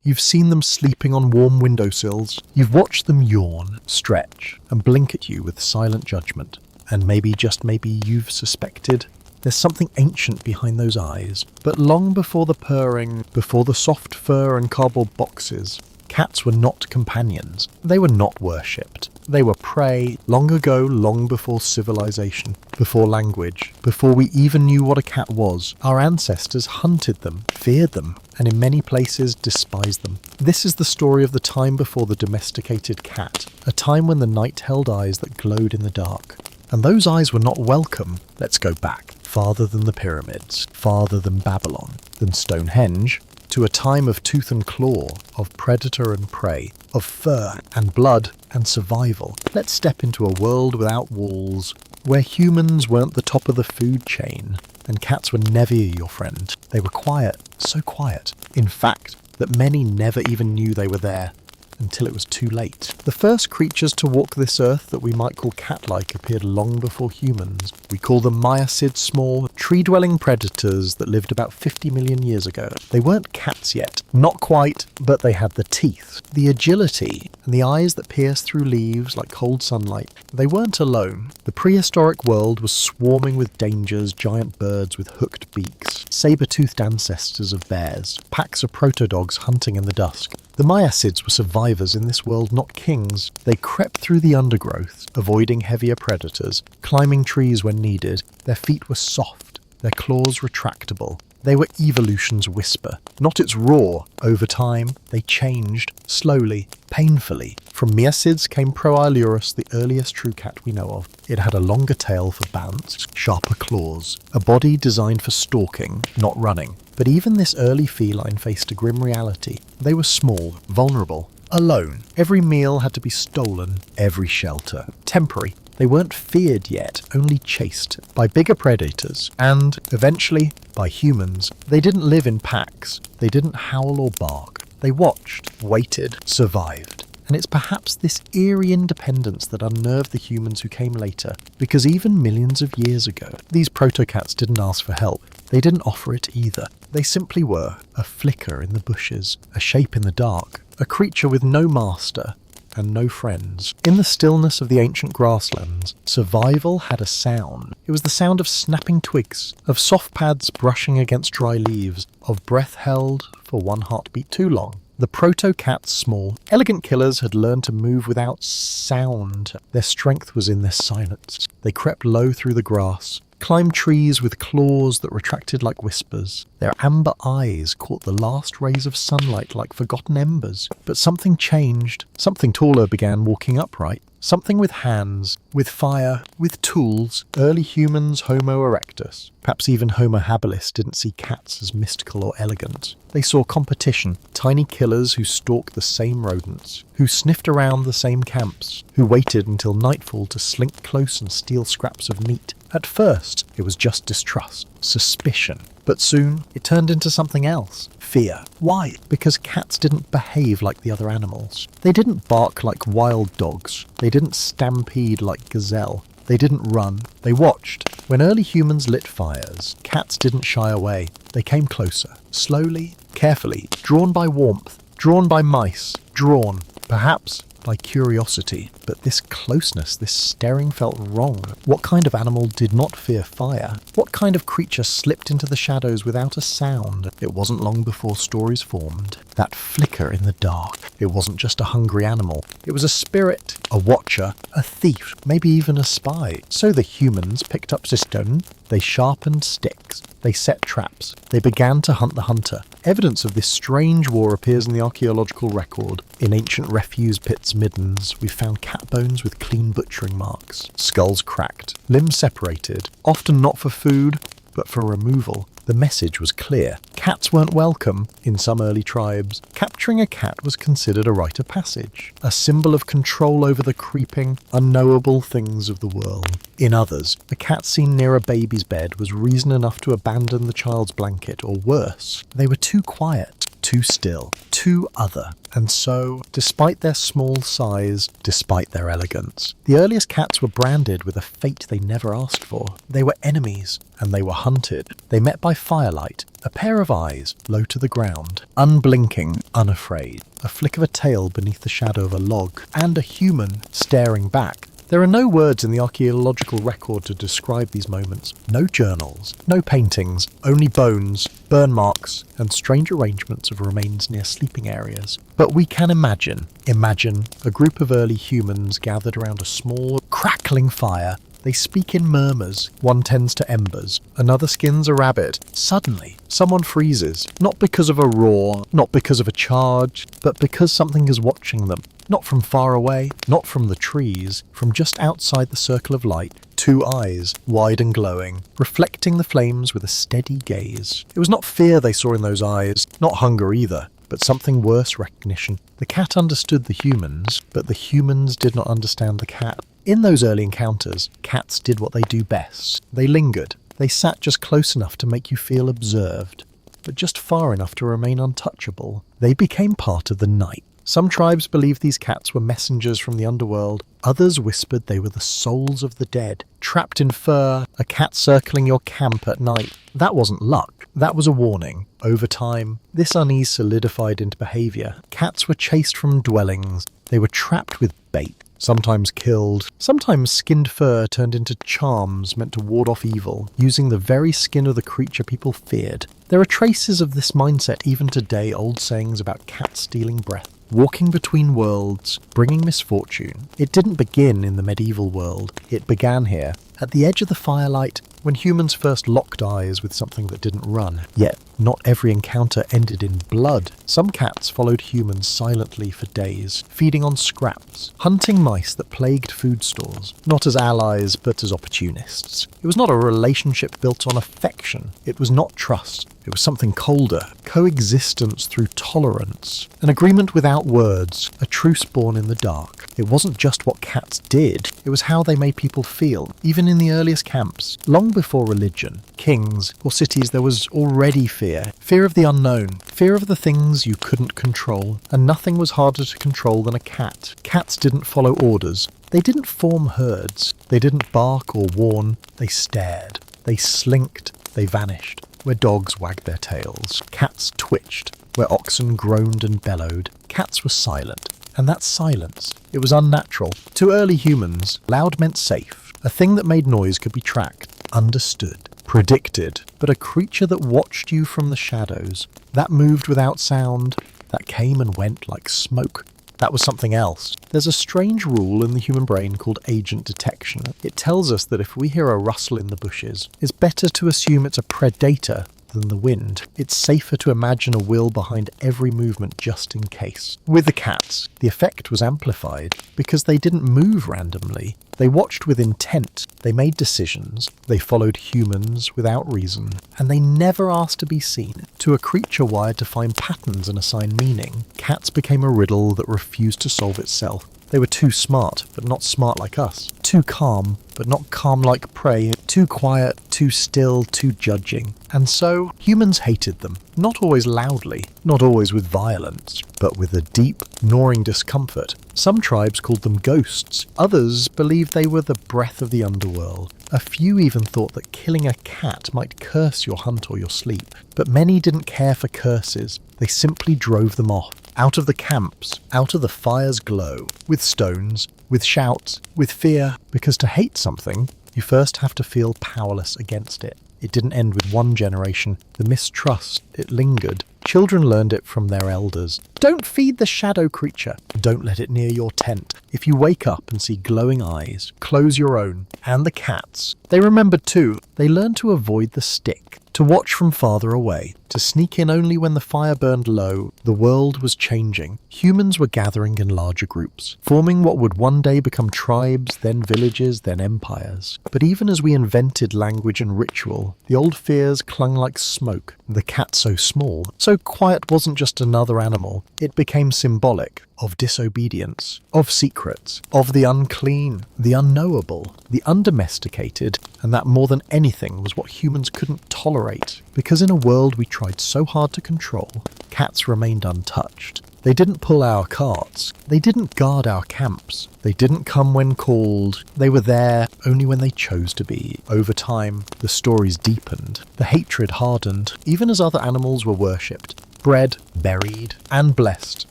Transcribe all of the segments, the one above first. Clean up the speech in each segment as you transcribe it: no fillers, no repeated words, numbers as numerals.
You've seen them sleeping on warm windowsills. You've watched them yawn, stretch, and blink at you with silent judgment. And maybe, just maybe, you've suspected there's something ancient behind those eyes. But long before the purring, before the soft fur and cardboard boxes, cats were not companions. They were not worshipped. They were prey long ago, long before civilization, before language, before we even knew what a cat was. Our ancestors hunted them, feared them, and in many places despised them. This is the story of the time before the domesticated cat, a time when the night held eyes that glowed in the dark. And those eyes were not welcome. Let's go back, farther than the pyramids, farther than Babylon, than Stonehenge, to a time of tooth and claw, of predator and prey, of fur and blood and survival. Let's step into a world without walls, where humans weren't the top of the food chain, and cats were never your friend. They were quiet, so quiet, in fact, that many never even knew they were there, until it was too late. The first creatures to walk this earth that we might call cat-like appeared long before humans. We call them miacid, small, tree-dwelling predators that lived about 50 million years ago. They weren't cats yet. Not quite, but they had the teeth, the agility, and the eyes that pierced through leaves like cold sunlight. They weren't alone. The prehistoric world was swarming with dangers, giant birds with hooked beaks, saber-toothed ancestors of bears, packs of proto-dogs hunting in the dusk. The miacids were survivors in this world, not kings. They crept through the undergrowth, avoiding heavier predators, climbing trees when needed. Their feet were soft, their claws retractable. They were evolution's whisper, not its roar. Over time, they changed, slowly, painfully. From miacids came Proilurus, the earliest true cat we know of. It had a longer tail for balance, sharper claws, a body designed for stalking, not running. But even this early feline faced a grim reality. They were small, vulnerable, alone. Every meal had to be stolen, every shelter. Temporary. They weren't feared yet, only chased by bigger predators, and, eventually, by humans. They didn't live in packs. They didn't howl or bark. They watched, waited, survived. And it's perhaps this eerie independence that unnerved the humans who came later, because even millions of years ago, these proto-cats didn't ask for help. They didn't offer it either. They simply were a flicker in the bushes, a shape in the dark, a creature with no master and no friends. In the stillness of the ancient grasslands, survival had a sound. It was the sound of snapping twigs, of soft pads brushing against dry leaves, of breath held for one heartbeat too long. The proto-cat's small, elegant killers had learned to move without sound. Their strength was in their silence. They crept low through the grass, climbed trees with claws that retracted like whispers. Their amber eyes caught the last rays of sunlight like forgotten embers. But something changed. Something taller began walking upright. Something with hands, with fire, with tools. Early humans, Homo erectus, perhaps even Homo habilis, didn't see cats as mystical or elegant. They saw competition, tiny killers who stalked the same rodents, who sniffed around the same camps, who waited until nightfall to slink close and steal scraps of meat. At first, it was just distrust, suspicion. But soon, it turned into something else. Fear. Why? Because cats didn't behave like the other animals. They didn't bark like wild dogs. They didn't stampede like gazelle. They didn't run. They watched. When early humans lit fires, cats didn't shy away. They came closer, slowly, carefully, drawn by warmth, drawn by mice, drawn, perhaps, by curiosity. But this closeness, this staring felt wrong. What kind of animal did not fear fire? What kind of creature slipped into the shadows without a sound? It wasn't long before stories formed. That flicker in the dark. It wasn't just a hungry animal. It was a spirit, a watcher, a thief, maybe even a spy. So the humans picked up stone. They sharpened sticks. They set traps. They began to hunt the hunter. Evidence of this strange war appears in the archaeological record. In ancient refuse pits middens, we found cat bones with clean butchering marks, skulls cracked, limbs separated, often not for food, but for removal. The message was clear. Cats weren't welcome in some early tribes. Capturing a cat was considered a rite of passage, a symbol of control over the creeping, unknowable things of the world. In others, a cat seen near a baby's bed was reason enough to abandon the child's blanket, or worse, they were too quiet. too still, too other. And so, despite their small size, despite their elegance, the earliest cats were branded with a fate they never asked for. They were enemies, and they were hunted. They met by firelight, a pair of eyes low to the ground, unblinking, unafraid, a flick of a tail beneath the shadow of a log, and a human staring back. There are no words in the archaeological record to describe these moments. No journals, no paintings, only bones, burn marks, and strange arrangements of remains near sleeping areas. But we can imagine a group of early humans gathered around a small, crackling fire. They speak in murmurs. One tends to embers, another skins a rabbit. Suddenly, someone freezes, not because of a roar, not because of a charge, but because something is watching them. Not from far away, not from the trees, from just outside the circle of light, two eyes, wide and glowing, reflecting the flames with a steady gaze. It was not fear they saw in those eyes, not hunger either, but something worse: recognition. The cat understood the humans, but the humans did not understand the cat. In those early encounters, cats did what they do best. They lingered. They sat just close enough to make you feel observed, but just far enough to remain untouchable. They became part of the night. Some tribes believed these cats were messengers from the underworld. Others whispered they were the souls of the dead. Trapped in fur, a cat circling your camp at night. That wasn't luck. That was a warning. Over time, this unease solidified into behavior. Cats were chased from dwellings. They were trapped with bait. Sometimes killed, sometimes skinned fur turned into charms meant to ward off evil, using the very skin of the creature people feared. There are traces of this mindset even today, old sayings about cats stealing breath. Walking between worlds, bringing misfortune. It didn't begin in the medieval world. It began here, at the edge of the firelight, when humans first locked eyes with something that didn't run. Yet, not every encounter ended in blood. Some cats followed humans silently for days, feeding on scraps, hunting mice that plagued food stores, not as allies, but as opportunists. It was not a relationship built on affection. It was not trust. It was something colder, coexistence through tolerance, an agreement without words, a truce born in the dark. It wasn't just what cats did, it was how they made people feel. Even in the earliest camps, long before religion, kings, or cities, there was already fear. Fear of the unknown, fear of the things you couldn't control, and nothing was harder to control than a cat. Cats didn't follow orders. They didn't form herds. They didn't bark or warn. They stared. They slinked. They vanished. Where dogs wagged their tails, cats twitched. Where oxen groaned and bellowed, cats were silent. And that silence, it was unnatural. To early humans, loud meant safe. A thing that made noise could be tracked, understood, predicted. But a creature that watched you from the shadows, that moved without sound, that came and went like smoke, that was something else. There's a strange rule in the human brain called agent detection. It tells us that if we hear a rustle in the bushes, it's better to assume it's a predator than the wind. It's safer to imagine a will behind every movement just in case. With the cats, the effect was amplified because they didn't move randomly. They watched with intent, they made decisions, they followed humans without reason, and they never asked to be seen. To a creature wired to find patterns and assign meaning, cats became a riddle that refused to solve itself. They were too smart, but not smart like us. Too calm, but not calm like prey. Too quiet, too still, too judging. And so, humans hated them. Not always loudly, not always with violence, but with a deep, gnawing discomfort. Some tribes called them ghosts. Others believed they were the breath of the underworld. A few even thought that killing a cat might curse your hunt or your sleep. But many didn't care for curses. They simply drove them off. Out of the camps, out of the fire's glow, with stones, with shouts, with fear, because to hate something, you first have to feel powerless against it. It didn't end with one generation. The mistrust, it lingered. Children learned it from their elders. Don't feed the shadow creature. Don't let it near your tent. If you wake up and see glowing eyes, close your own. And the cats. They remembered too. They learned to avoid the stick, to watch from farther away, to sneak in only when the fire burned low. The world was changing. Humans were gathering in larger groups, forming what would one day become tribes, then villages, then empires. But even as we invented language and ritual, the old fears clung like smoke. The cat so small, so quiet wasn't just another animal. It became symbolic of disobedience, of secrets, of the unclean, the unknowable, the undomesticated, and that more than anything was what humans couldn't tolerate. Because in a world we tried so hard to control, cats remained untouched. They didn't pull our carts. They didn't guard our camps. They didn't come when called. They were there only when they chose to be. Over time, the stories deepened. The hatred hardened, even as other animals were worshipped. Bred, buried, and blessed,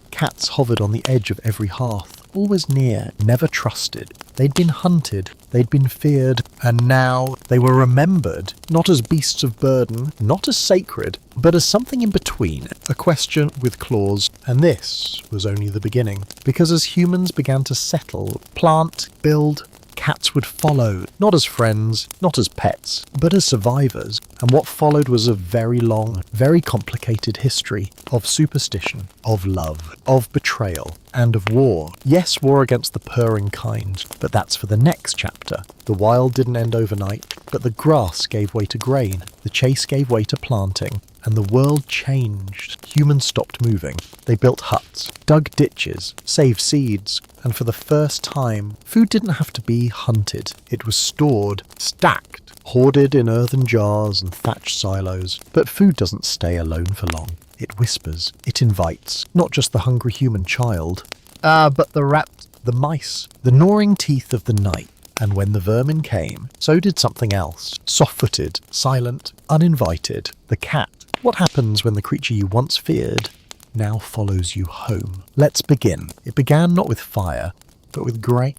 cats hovered on the edge of every hearth. Always near, never trusted. They'd been hunted, they'd been feared, and now they were remembered, not as beasts of burden, not as sacred, but as something in between, a question with claws. And this was only the beginning, because as humans began to settle, plant, build, cats would follow, not as friends, not as pets, but as survivors. And what followed was a very long, very complicated history of superstition, of love, of betrayal, and of war. Yes, war against the purring kind, but that's for the next chapter. The wild didn't end overnight, but the grass gave way to grain, the chase gave way to planting, and the world changed. Humans stopped moving. They built huts, dug ditches, saved seeds, and for the first time, food didn't have to be hunted. It was stored, stacked, hoarded in earthen jars and thatched silos. But food doesn't stay alone for long. It whispers, it invites, not just the hungry human child, but the rat, the mice, the gnawing teeth of the night. And when the vermin came, so did something else. Soft-footed, silent, uninvited. The cat. What happens when the creature you once feared now follows you home? Let's begin. It began not with fire, but with grain.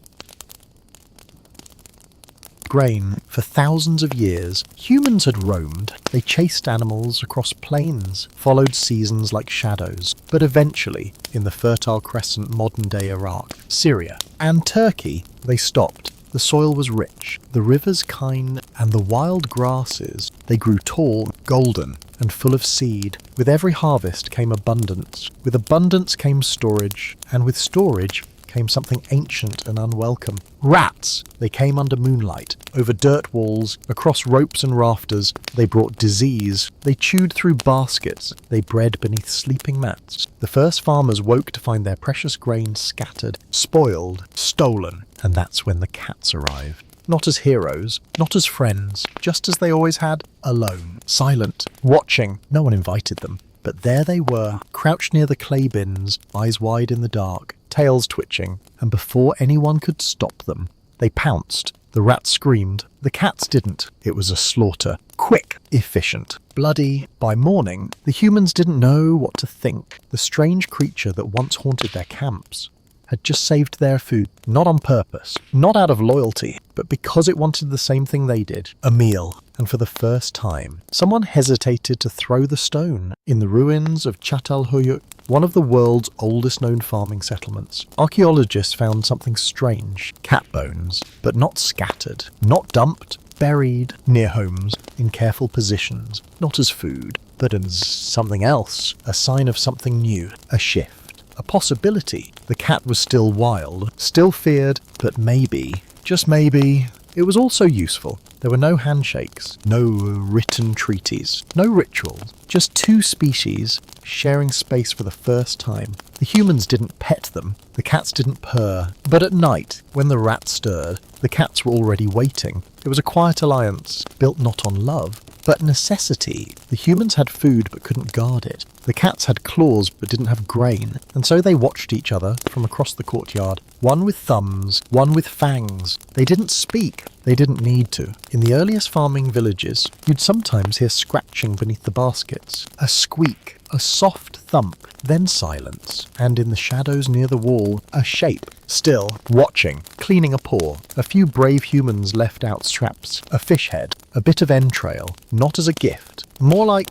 For thousands of years, humans had roamed. They chased animals across plains, followed seasons like shadows. But eventually, in the Fertile Crescent modern-day Iraq, Syria, and Turkey, they stopped. The soil was rich, the rivers kind, and the wild grasses. They grew tall, golden, and full of seed. With every harvest came abundance. With abundance came storage, and with storage came something ancient and unwelcome. Rats! They came under moonlight, over dirt walls, across ropes and rafters. They brought disease. They chewed through baskets. They bred beneath sleeping mats. The first farmers woke to find their precious grain scattered, spoiled, stolen. And that's when the cats arrived. Not as heroes, not as friends, just as they always had, alone, silent, watching. No one invited them. But there they were, crouched near the clay bins, eyes wide in the dark, tails twitching, and before anyone could stop them, they pounced. The rats screamed. The cats didn't. It was a slaughter. Quick, efficient, bloody. By morning, the humans didn't know what to think. The strange creature that once haunted their camps had just saved their food, not on purpose, not out of loyalty, but because it wanted the same thing they did, a meal. And for the first time, someone hesitated to throw the stone. In the ruins of Çatalhöyük, one of the world's oldest known farming settlements, archaeologists found something strange, cat bones, but not scattered, not dumped, buried near homes, in careful positions, not as food, but as something else, a sign of something new, a shift. A possibility. The cat was still wild, still feared, but maybe, just maybe, it was also useful. There were no handshakes, no written treaties, no rituals, just two species sharing space for the first time. The humans didn't pet them, the cats didn't purr, but at night, when the rats stirred, the cats were already waiting. It was a quiet alliance, built not on love, but necessity. The humans had food but couldn't guard it. The cats had claws but didn't have grain, and so they watched each other from across the courtyard. One with thumbs, one with fangs. They didn't speak. They didn't need to. In the earliest farming villages, you'd sometimes hear scratching beneath the baskets, a squeak, a soft thump, then silence, and in the shadows near the wall, a shape, still, watching, cleaning a paw. A few brave humans left out scraps, a fish head, a bit of entrail, not as a gift, more like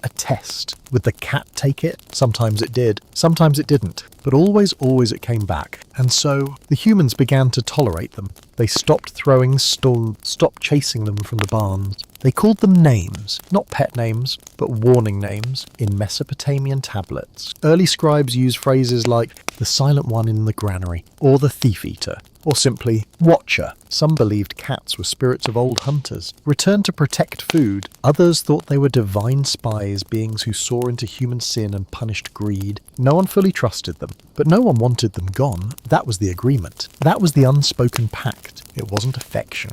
a test. Would the cat take it? Sometimes it did, sometimes it didn't, but always it came back. And so, the humans began to tolerate them. They stopped throwing stopped chasing them from the barns. They called them names, not pet names, but warning names, in Mesopotamian tablets. Early scribes used phrases like the silent one in the granary, or the thief-eater, or simply watcher. Some believed cats were spirits of old hunters, returned to protect food. Others thought they were divine spies, beings who saw into human sin and punished greed. No one fully trusted them, but no one wanted them gone. That was the agreement. That was the unspoken pact. It wasn't affection.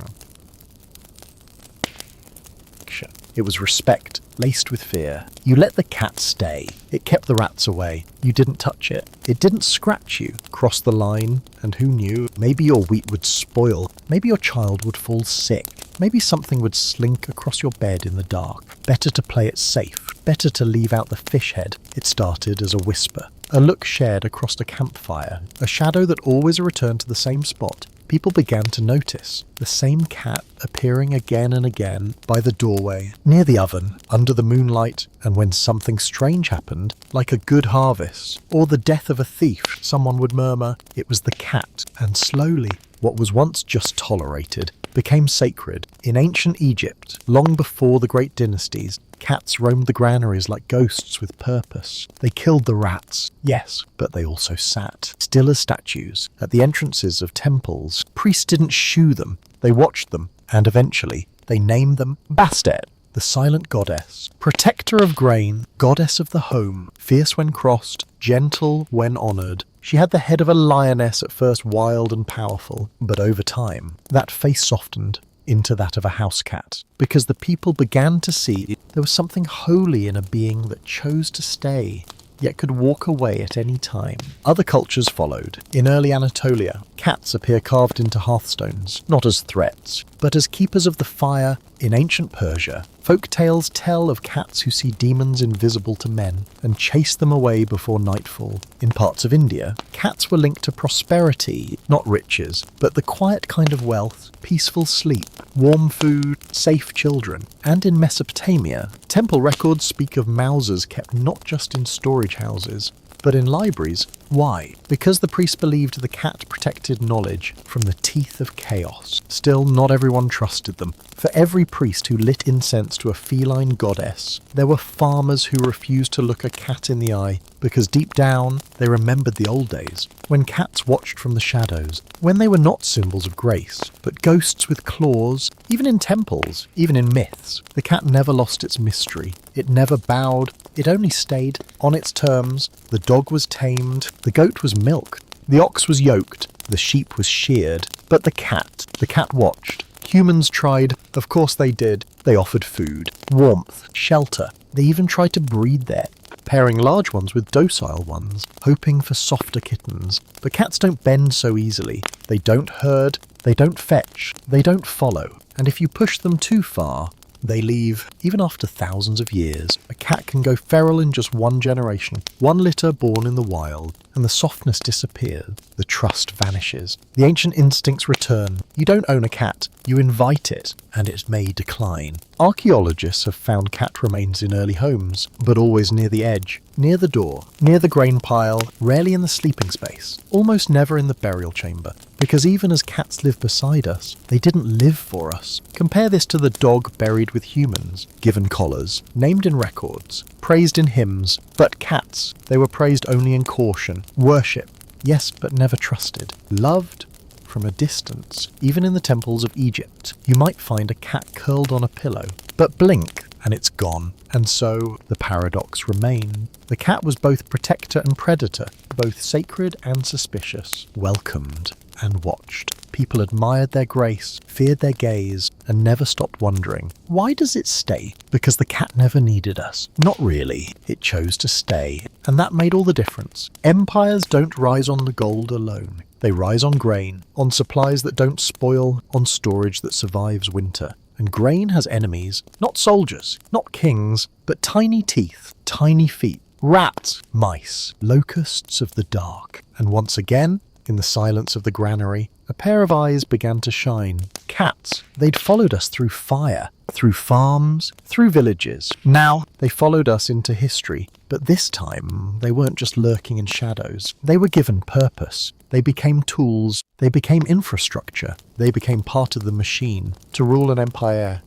It was respect. laced with fear. You let the cat stay. It kept the rats away. You didn't touch it. It didn't scratch you. Cross the line, and who knew? Maybe your wheat would spoil. Maybe your child would fall sick. Maybe something would slink across your bed in the dark. Better to play it safe. Better to leave out the fish head. It started as a whisper. A look shared across a campfire. A shadow that always returned to the same spot. People began to notice the same cat appearing again and again by the doorway, near the oven, under the moonlight, and when something strange happened, like a good harvest, or the death of a thief, someone would murmur, "It was the cat," and slowly, what was once just tolerated became sacred. In ancient Egypt, long before the great dynasties, cats roamed the granaries like ghosts with purpose. They killed the rats, yes, but they also sat, still as statues, at the entrances of temples. Priests didn't shoo them, they watched them, and eventually they named them Bastet, the silent goddess, protector of grain, goddess of the home, fierce when crossed, gentle when honoured. She had the head of a lioness, at first wild and powerful, but over time, that face softened into that of a house cat, because the people began to see there was something holy in a being that chose to stay, yet could walk away at any time. Other cultures followed. In early Anatolia, cats appear carved into hearthstones, not as threats, but as keepers of the fire. In ancient Persia, folk tales tell of cats who see demons invisible to men and chase them away before nightfall. In parts of India, cats were linked to prosperity, not riches, but the quiet kind of wealth, peaceful sleep, warm food, safe children. And in Mesopotamia, temple records speak of mousers kept not just in storage houses, but in libraries. Why? Because the priests believed the cat protected knowledge from the teeth of chaos. Still, not everyone trusted them. For every priest who lit incense to a feline goddess, there were farmers who refused to look a cat in the eye, because deep down, they remembered the old days, when cats watched from the shadows, when they were not symbols of grace, but ghosts with claws. Even in temples, even in myths, the cat never lost its mystery. It never bowed. It only stayed on its terms. The dog was tamed. The goat was milked. The ox was yoked. The sheep was sheared. But the cat watched. Humans tried. Of course they did. They offered food, warmth, shelter. They even tried to breed there, pairing large ones with docile ones, hoping for softer kittens. But cats don't bend so easily. They don't herd. They don't fetch. They don't follow. And if you push them too far, they leave. Even after thousands of years, a cat can go feral in just one generation, one litter born in the wild, and the softness disappears, the trust vanishes. The ancient instincts return. You don't own a cat, you invite it, and it may decline. Archaeologists have found cat remains in early homes, but always near the edge, near the door, near the grain pile, rarely in the sleeping space, almost never in the burial chamber. Because even as cats live beside us, they didn't live for us. Compare this to the dog buried with humans, given collars, named in records, praised in hymns. But cats, they were praised only in caution, worship, yes, but never trusted, loved from a distance. Even in the temples of Egypt, you might find a cat curled on a pillow, but blink and it's gone. And so the paradox remained. The cat was both protector and predator, both sacred and suspicious, welcomed and watched. People admired their grace, feared their gaze, and never stopped wondering, why does it stay? Because the cat never needed us. Not really. It chose to stay. And that made all the difference. Empires don't rise on the gold alone. They rise on grain, on supplies that don't spoil, on storage that survives winter. And grain has enemies, not soldiers, not kings, but tiny teeth, tiny feet, rats, mice, locusts of the dark. And once again, in the silence of the granary, a pair of eyes began to shine. Cats. They'd followed us through fire, through farms, through villages. Now they followed us into history. But this time, they weren't just lurking in shadows. They were given purpose. They became tools. They became infrastructure. They became part of the machine to rule an empire.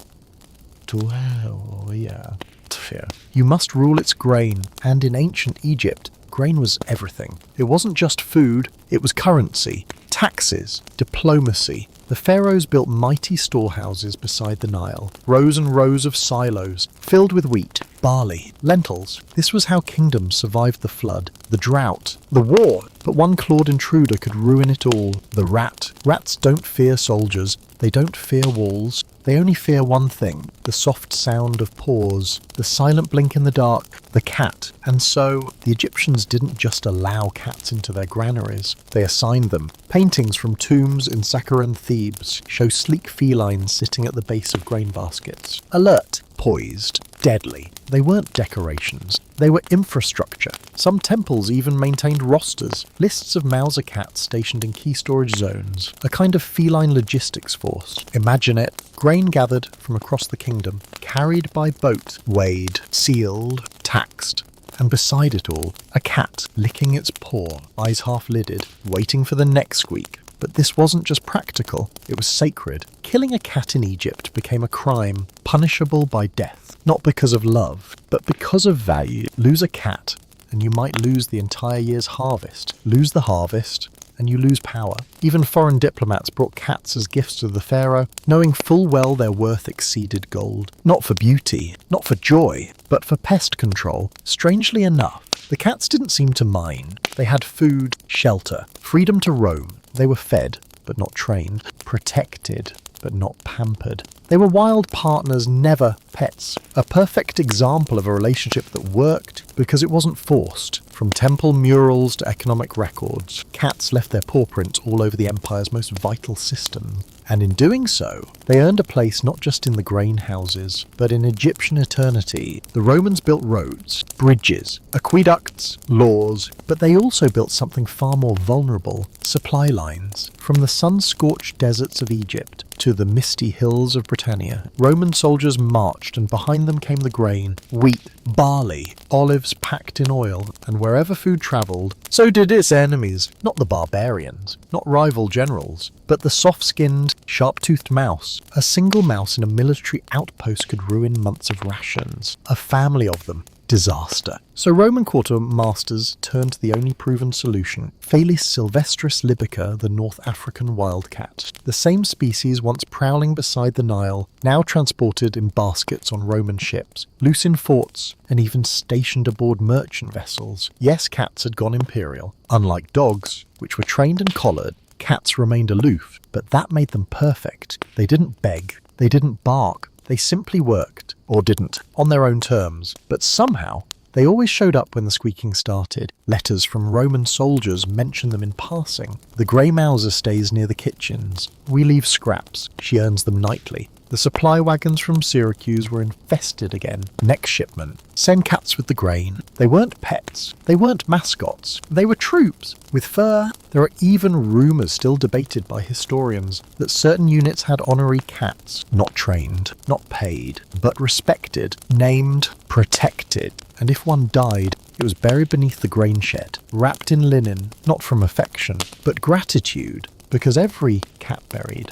You must rule its grain. And in ancient Egypt, grain was everything. It wasn't just food, it was currency, taxes, diplomacy. The pharaohs built mighty storehouses beside the Nile, rows and rows of silos, filled with wheat, barley, lentils. This was how kingdoms survived the flood, the drought, the war. But one clawed intruder could ruin it all. The rat. Rats don't fear soldiers. They don't fear walls. They only fear one thing: the soft sound of paws, the silent blink in the dark, the cat. And so, the Egyptians didn't just allow cats into their granaries, they assigned them. Paintings from tombs in Saqqara, Thebes show sleek felines sitting at the base of grain baskets. Alert, poised, deadly. They weren't decorations, they were infrastructure. Some temples even maintained rosters, lists of Mauser cats stationed in key storage zones, a kind of feline logistics force. Imagine it, grain gathered from across the kingdom, carried by boat, weighed, sealed, taxed. And beside it all, a cat licking its paw, eyes half-lidded, waiting for the next squeak. But this wasn't just practical, it was sacred. Killing a cat in Egypt became a crime, punishable by death. Not because of love, but because of value. Lose a cat, and you might lose the entire year's harvest. Lose the harvest, and you lose power. Even foreign diplomats brought cats as gifts to the pharaoh, knowing full well their worth exceeded gold. Not for beauty, not for joy, but for pest control. Strangely enough, the cats didn't seem to mind. They had food, shelter, freedom to roam. They were fed, but not trained, protected, but not pampered. They were wild partners, never pets. A perfect example of a relationship that worked because it wasn't forced. From temple murals to economic records, cats left their paw prints all over the empire's most vital system. And in doing so, they earned a place not just in the grain houses, but in Egyptian eternity. The Romans built roads, bridges, aqueducts, laws, but they also built something far more vulnerable: supply lines. From the sun-scorched deserts of Egypt to the misty hills of Britannia, Roman soldiers marched, and behind them came the grain, wheat, barley, olives packed in oil, and wherever food travelled, so did its enemies. Not the barbarians, not rival generals, but the soft-skinned, sharp-toothed mouse. A single mouse in a military outpost could ruin months of rations. A family of them. Disaster. So Roman quartermasters turned to the only proven solution: Felis sylvestris libica, the North African wildcat. The same species once prowling beside the Nile, now transported in baskets on Roman ships, loose in forts, and even stationed aboard merchant vessels. Yes, cats had gone imperial. Unlike dogs, which were trained and collared, cats remained aloof, but that made them perfect. They didn't beg, they didn't bark, they simply worked, or didn't, on their own terms. But somehow, they always showed up when the squeaking started. Letters from Roman soldiers mention them in passing. The grey Mauser stays near the kitchens. We leave scraps. She earns them nightly. The supply wagons from Syracuse were infested again. Next shipment. Send cats with the grain. They weren't pets. They weren't mascots. They were troops. With fur. There are even rumours still debated by historians that certain units had honorary cats. Not trained, not paid, but respected, named, protected. And if one died, it was buried beneath the grain shed, wrapped in linen, not from affection, but gratitude, because every cat buried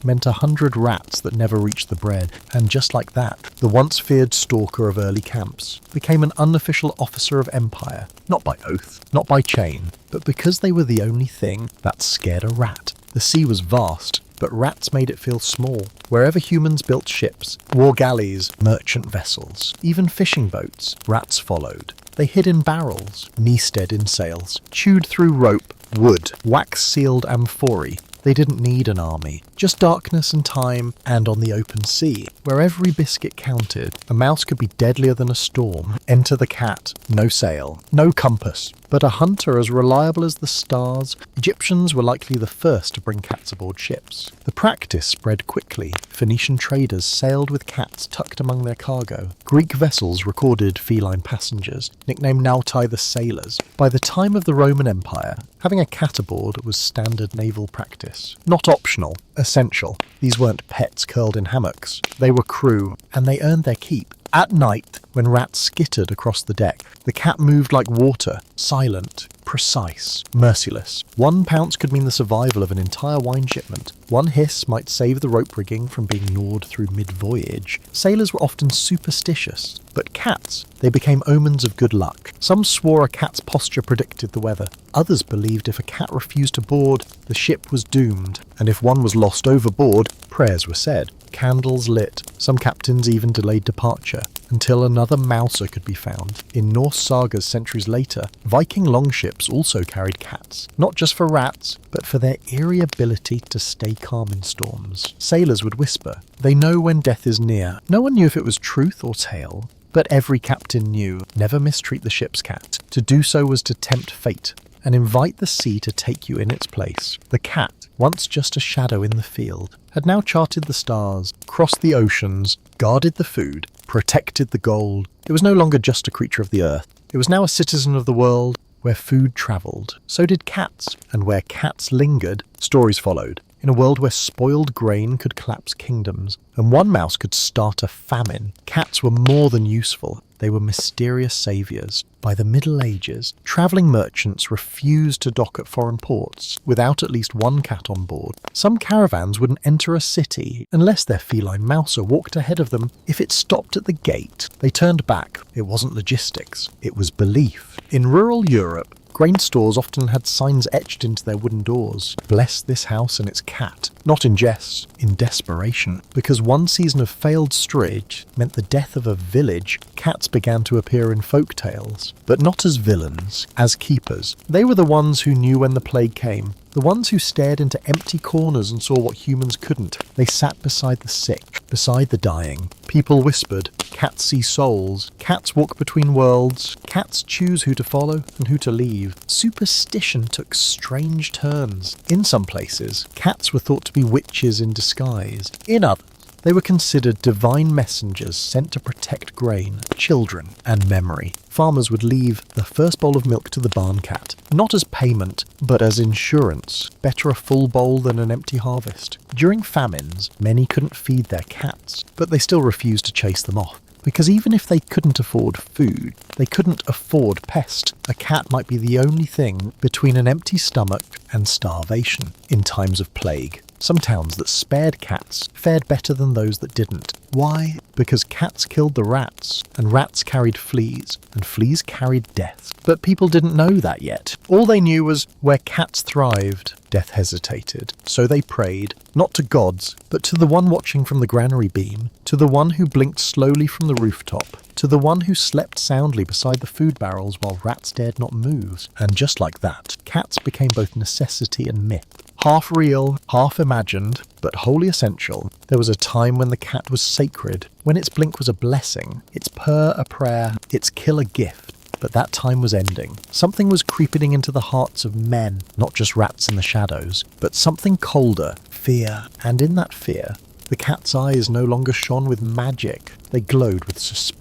meant 100 rats that never reached the bread. And just like that, the once feared stalker of early camps became an unofficial officer of empire, not by oath, not by chain, but because they were the only thing that scared a rat. The sea was vast, but rats made it feel small. Wherever humans built ships, war galleys, merchant vessels, even fishing boats, rats followed. They hid in barrels, knee-stead in sails, chewed through rope, wood, wax-sealed amphorae. They didn't need an army, just darkness and time, and on the open sea, where every biscuit counted. A mouse could be deadlier than a storm. Enter the cat, no sail, no compass, but a hunter as reliable as the stars. Egyptians were likely the first to bring cats aboard ships. The practice spread quickly. Phoenician traders sailed with cats tucked among their cargo. Greek vessels recorded feline passengers, nicknamed nautai the sailors. By the time of the Roman Empire, having a cat aboard was standard naval practice. Not optional, essential. These weren't pets curled in hammocks. They were crew, and they earned their keep. At night, when rats skittered across the deck, the cat moved like water, silent, precise, merciless. One pounce could mean the survival of an entire wine shipment. One hiss might save the rope rigging from being gnawed through mid-voyage. Sailors were often superstitious, but cats, they became omens of good luck. Some swore a cat's posture predicted the weather. Others believed if a cat refused to board, the ship was doomed, and if one was lost overboard, prayers were said. Candles lit. Some captains even delayed departure. until another mouser could be found. In Norse sagas centuries later, Viking longships also carried cats, not just for rats, but for their eerie ability to stay calm in storms. Sailors would whisper, "They know when death is near." No one knew if it was truth or tale, but every captain knew, never mistreat the ship's cat. To do so was to tempt fate and invite the sea to take you in its place. The cat, once just a shadow in the field, had now charted the stars, crossed the oceans, guarded the food, protected the gold. It was no longer just a creature of the earth. It was now a citizen of the world where food travelled. So did cats, and where cats lingered, stories followed. In a world where spoiled grain could collapse kingdoms, and one mouse could start a famine, cats were more than useful. They were mysterious saviours. By the Middle Ages, travelling merchants refused to dock at foreign ports without at least one cat on board. Some caravans wouldn't enter a city unless their feline mouser walked ahead of them. If it stopped at the gate, they turned back. It wasn't logistics, it was belief. In rural Europe, grain stores often had signs etched into their wooden doors. Bless this house and its cat. Not in jest, in desperation. Because one season of failed storage meant the death of a village, cats began to appear in folk tales. But not as villains, as keepers. They were the ones who knew when the plague came. The ones who stared into empty corners and saw what humans couldn't. They sat beside the sick, beside the dying. People whispered, "Cats see souls. Cats walk between worlds. Cats choose who to follow and who to leave." Superstition took strange turns. In some places, cats were thought to be witches in disguise. In others, they were considered divine messengers sent to protect grain, children, and memory. Farmers would leave the first bowl of milk to the barn cat, not as payment, but as insurance. Better a full bowl than an empty harvest. During famines, many couldn't feed their cats, but they still refused to chase them off. Because even if they couldn't afford food, they couldn't afford pest. A cat might be the only thing between an empty stomach and starvation in times of plague. Some towns that spared cats fared better than those that didn't. Why? Because cats killed the rats, and rats carried fleas, and fleas carried death. But people didn't know that yet. All they knew was where cats thrived, death hesitated. So they prayed, not to gods, but to the one watching from the granary beam, to the one who blinked slowly from the rooftop, to the one who slept soundly beside the food barrels while rats dared not move. And just like that, cats became both necessity and myth. Half real, half imagined, but wholly essential. There was a time when the cat was sacred, when its blink was a blessing, its purr a prayer, its kill a gift. But that time was ending. Something was creeping into the hearts of men, not just rats in the shadows, but something colder, fear. And in that fear, the cat's eyes no longer shone with magic. They glowed with suspicion.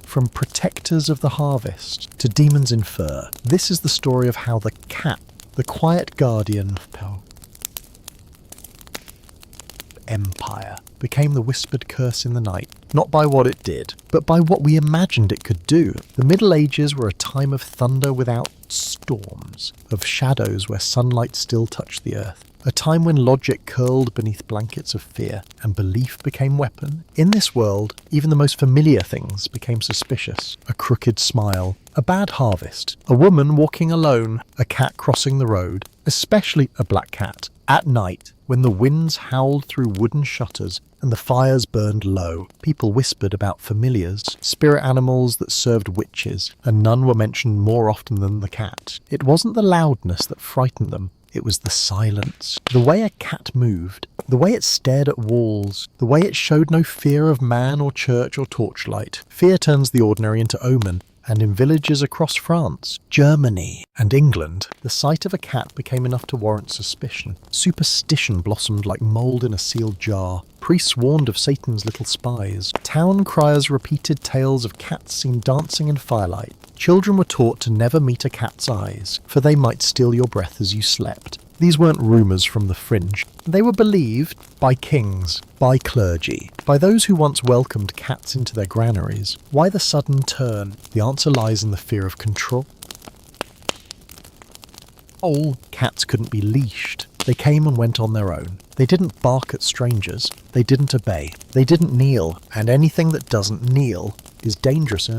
From protectors of the harvest to demons in fur, this is the story of how the cat, the quiet guardian of empire, became the whispered curse in the night, not by what it did, but by what we imagined it could do. The Middle Ages were a time of thunder without storms, of shadows where sunlight still touched the earth, a time when logic curled beneath blankets of fear and belief became weapon. In this world, even the most familiar things became suspicious. A crooked smile, a bad harvest, a woman walking alone, a cat crossing the road, especially a black cat. At night, when the winds howled through wooden shutters and the fires burned low, people whispered about familiars, spirit animals that served witches, and none were mentioned more often than the cat. It wasn't the loudness that frightened them, it was the silence. The way a cat moved, the way it stared at walls, the way it showed no fear of man or church or torchlight. Fear turns the ordinary into omen. And in villages across France, Germany, and England, the sight of a cat became enough to warrant suspicion. Superstition blossomed like mould in a sealed jar. Priests warned of Satan's little spies. Town criers repeated tales of cats seen dancing in firelight. Children were taught to never meet a cat's eyes, for they might steal your breath as you slept. These weren't rumours from the fringe. They were believed by kings, by clergy, by those who once welcomed cats into their granaries. Why the sudden turn? The answer lies in the fear of control. All cats couldn't be leashed. They came and went on their own. They didn't bark at strangers. They didn't obey. They didn't kneel. And anything that doesn't kneel is dangerous.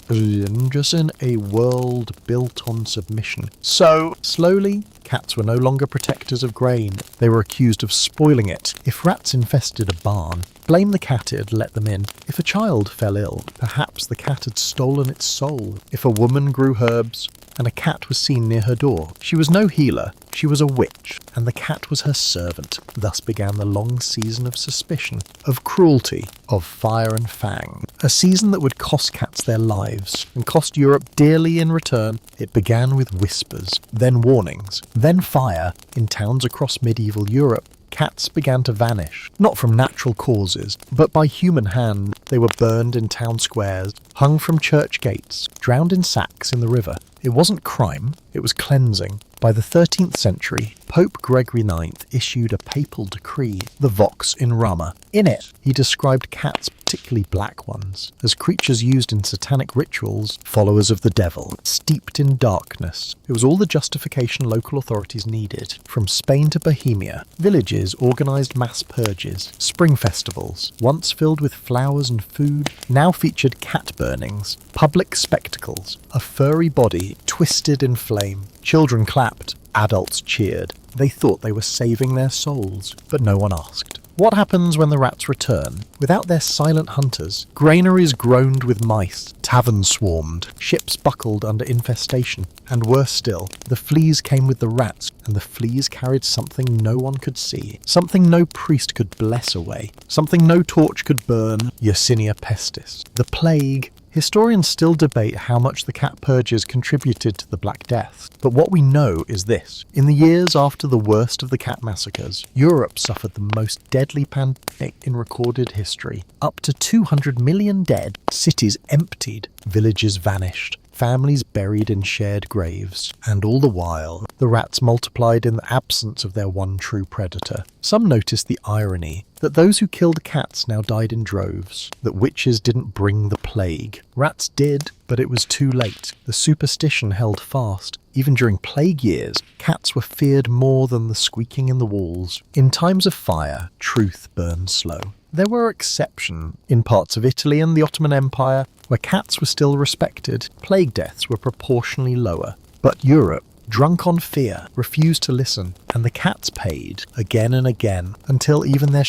Dangerous in a world built on submission. So, slowly, Cats were no longer protectors of grain. They were accused of spoiling it. If rats infested a barn, blame the cat it had let them in. If a child fell ill, perhaps the cat had stolen its soul. If a woman grew herbs, and a cat was seen near her door, she was no healer, she was a witch, and the cat was her servant. Thus began the long season of suspicion, of cruelty, of fire and fang. A season that would cost cats their lives, and cost Europe dearly in return. It began with whispers, then warnings, then fire. In towns across medieval Europe, cats began to vanish, not from natural causes, but by human hand. They were burned in town squares, hung from church gates, drowned in sacks in the river. It wasn't crime, it was cleansing. By the 13th century, Pope Gregory IX issued a papal decree, the Vox in Rama. In it, he described cats, particularly black ones, as creatures used in satanic rituals, followers of the devil, steeped in darkness. It was all the justification local authorities needed. From Spain to Bohemia, villages organised mass purges. Spring festivals, once filled with flowers and food, now featured cat burnings, public spectacles, a furry body twisted in flame. Children clapped, adults cheered. They thought they were saving their souls, but no one asked. What happens when the rats return? Without their silent hunters, granaries groaned with mice, taverns swarmed, ships buckled under infestation, and worse still, the fleas came with the rats, and the fleas carried something no one could see, something no priest could bless away, something no torch could burn, Yersinia pestis, the plague. Historians still debate how much the cat purges contributed to the Black Death, but what we know is this. In the years after the worst of the cat massacres, Europe suffered the most deadly pandemic in recorded history. Up to 200 million dead, cities emptied, villages vanished, families buried in shared graves, and all the while, the rats multiplied in the absence of their one true predator. Some noticed the irony that those who killed cats now died in droves, that witches didn't bring the plague. Rats did, but it was too late. The superstition held fast. Even during plague years, cats were feared more than the squeaking in the walls. In times of fire, truth burns slow. There were exceptions. In parts of Italy and the Ottoman Empire, where cats were still respected, plague deaths were proportionally lower. But Europe, drunk on fear, refused to listen, and the cats paid again and again until even their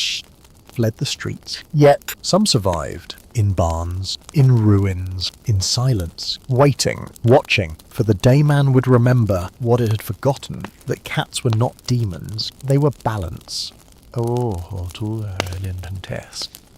fled the streets. Yet some survived, in barns, in ruins, in silence, waiting, watching, for the day man would remember what it had forgotten, that cats were not demons, they were balance.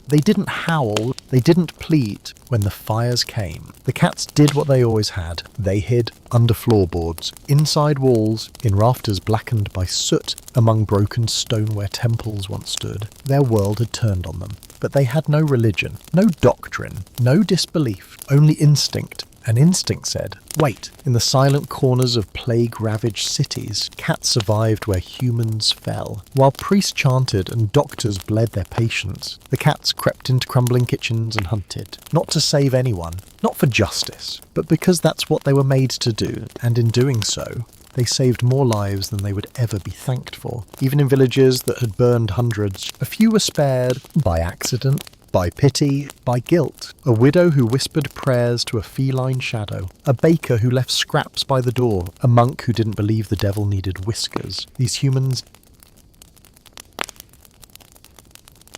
They didn't howl, they didn't plead when the fires came. The cats did what they always had. They hid under floorboards, inside walls, in rafters blackened by soot, among broken stone where temples once stood. Their world had turned on them, but they had no religion, no doctrine, no disbelief, only instinct. And instinct said, wait. In the silent corners of plague-ravaged cities, cats survived where humans fell. While priests chanted and doctors bled their patients, the cats crept into crumbling kitchens and hunted. Not to save anyone, not for justice, but because that's what they were made to do, and in doing so, they saved more lives than they would ever be thanked for. Even in villages that had burned hundreds, a few were spared by accident, by pity, by guilt. A widow who whispered prayers to a feline shadow. A baker who left scraps by the door. A monk who didn't believe the devil needed whiskers. These humans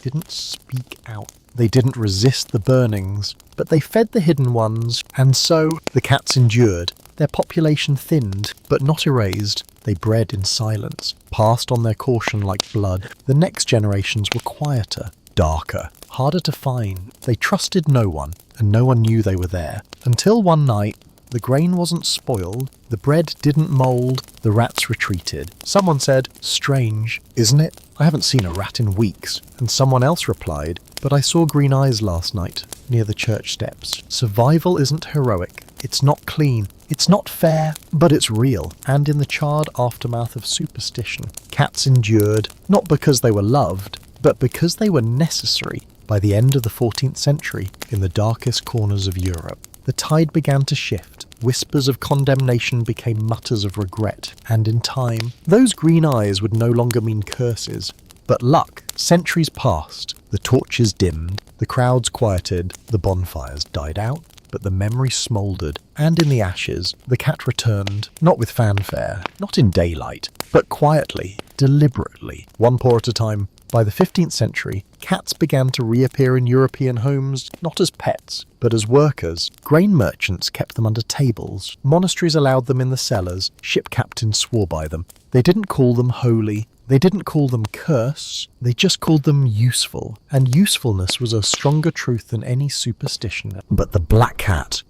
didn't speak out. They didn't resist the burnings, but they fed the hidden ones, and so the cats endured. Their population thinned, but not erased. They bred in silence, passed on their caution like blood. The next generations were quieter, darker, harder to find. They trusted no one, and no one knew they were there. Until one night, the grain wasn't spoiled, the bread didn't mould, the rats retreated. Someone said, strange, isn't it? I haven't seen a rat in weeks. And someone else replied, but I saw green eyes last night, near the church steps. Survival isn't heroic. It's not clean. It's not fair, but it's real. And in the charred aftermath of superstition, cats endured, not because they were loved, but because they were necessary. By the end of the 14th century, in the darkest corners of Europe, the tide began to shift. Whispers of condemnation became mutters of regret, and in time, those green eyes would no longer mean curses, but luck. Centuries passed, the torches dimmed, the crowds quieted, the bonfires died out, but the memory smouldered, and in the ashes, the cat returned, not with fanfare, not in daylight, but quietly, deliberately, one paw at a time. By the 15th century, cats began to reappear in European homes not as pets, but as workers. Grain merchants kept them under tables, monasteries allowed them in the cellars, ship captains swore by them. They didn't call them holy, they didn't call them curse, they just called them useful, and usefulness was a stronger truth than any superstition. But the black cat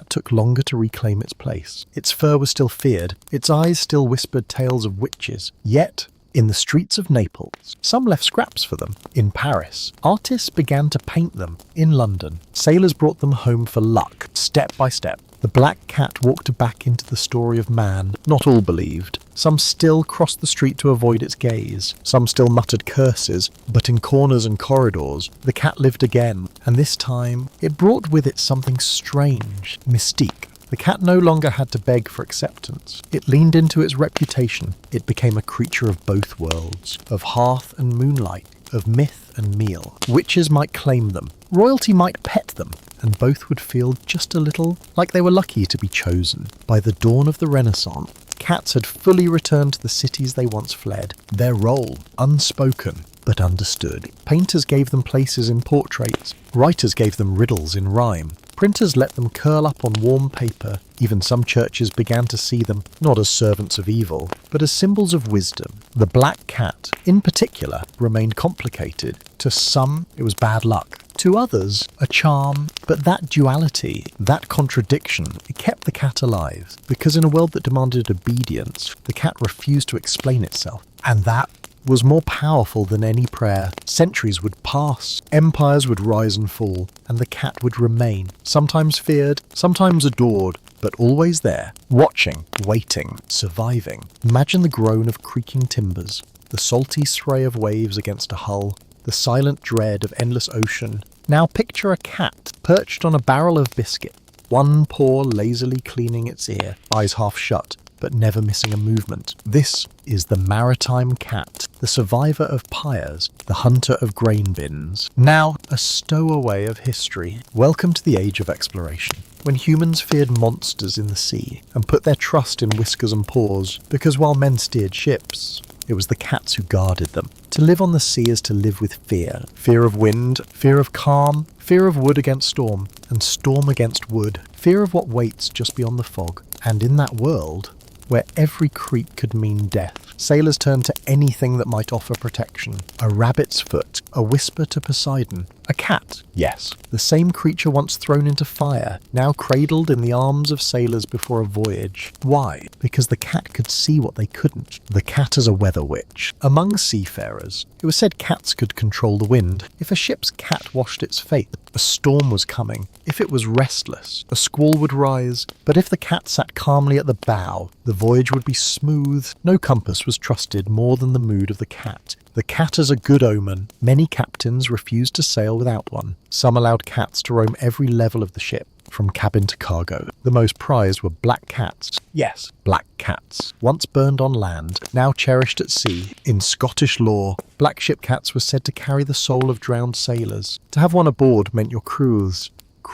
took longer to reclaim its place. Its fur was still feared, its eyes still whispered tales of witches, yet in the streets of Naples, some left scraps for them. In Paris, artists began to paint them. In London, sailors brought them home for luck, step by step. The black cat walked back into the story of man. Not all believed. Some still crossed the street to avoid its gaze. Some still muttered curses, but in corners and corridors, the cat lived again, and this time it brought with it something strange, mystique. The cat no longer had to beg for acceptance. It leaned into its reputation. It became a creature of both worlds, of hearth and moonlight, of myth and meal. Witches might claim them, royalty might pet them, and both would feel just a little like they were lucky to be chosen. By the dawn of the Renaissance, cats had fully returned to the cities they once fled. Their role, unspoken, but understood. Painters gave them places in portraits. Writers gave them riddles in rhyme. Printers let them curl up on warm paper. Even some churches began to see them not as servants of evil, but as symbols of wisdom. The black cat, in particular, remained complicated. To some, it was bad luck. To others, a charm. But that duality, that contradiction, it kept the cat alive. Because in a world that demanded obedience, the cat refused to explain itself. And that was more powerful than any prayer. Centuries would pass, empires would rise and fall, and the cat would remain, sometimes feared, sometimes adored, but always there, watching, waiting, surviving. Imagine the groan of creaking timbers, the salty spray of waves against a hull, the silent dread of endless ocean. Now picture a cat perched on a barrel of biscuit, one paw lazily cleaning its ear, eyes half shut, but never missing a movement. This is the maritime cat, the survivor of pyres, the hunter of grain bins. Now, a stowaway of history. Welcome to the age of exploration, when humans feared monsters in the sea and put their trust in whiskers and paws, because while men steered ships, it was the cats who guarded them. To live on the sea is to live with fear. Fear of wind, fear of calm, fear of wood against storm, and storm against wood. Fear of what waits just beyond the fog. And in that world, where every creak could mean death, sailors turned to anything that might offer protection. A rabbit's foot, a whisper to Poseidon. A cat, yes, the same creature once thrown into fire, now cradled in the arms of sailors before a voyage. Why? Because the cat could see what they couldn't. The cat as a weather witch. Among seafarers, it was said cats could control the wind. If a ship's cat washed its fate, a storm was coming. If it was restless, a squall would rise. But if the cat sat calmly at the bow, the voyage would be smooth. No compass was trusted more than the mood of the cat. The cat as a good omen. Many captains refused to sail without one. Some allowed cats to roam every level of the ship, from cabin to cargo. The most prized were black cats. Yes, black cats. Once burned on land, now cherished at sea. In Scottish lore, black ship cats were said to carry the soul of drowned sailors. To have one aboard meant your crew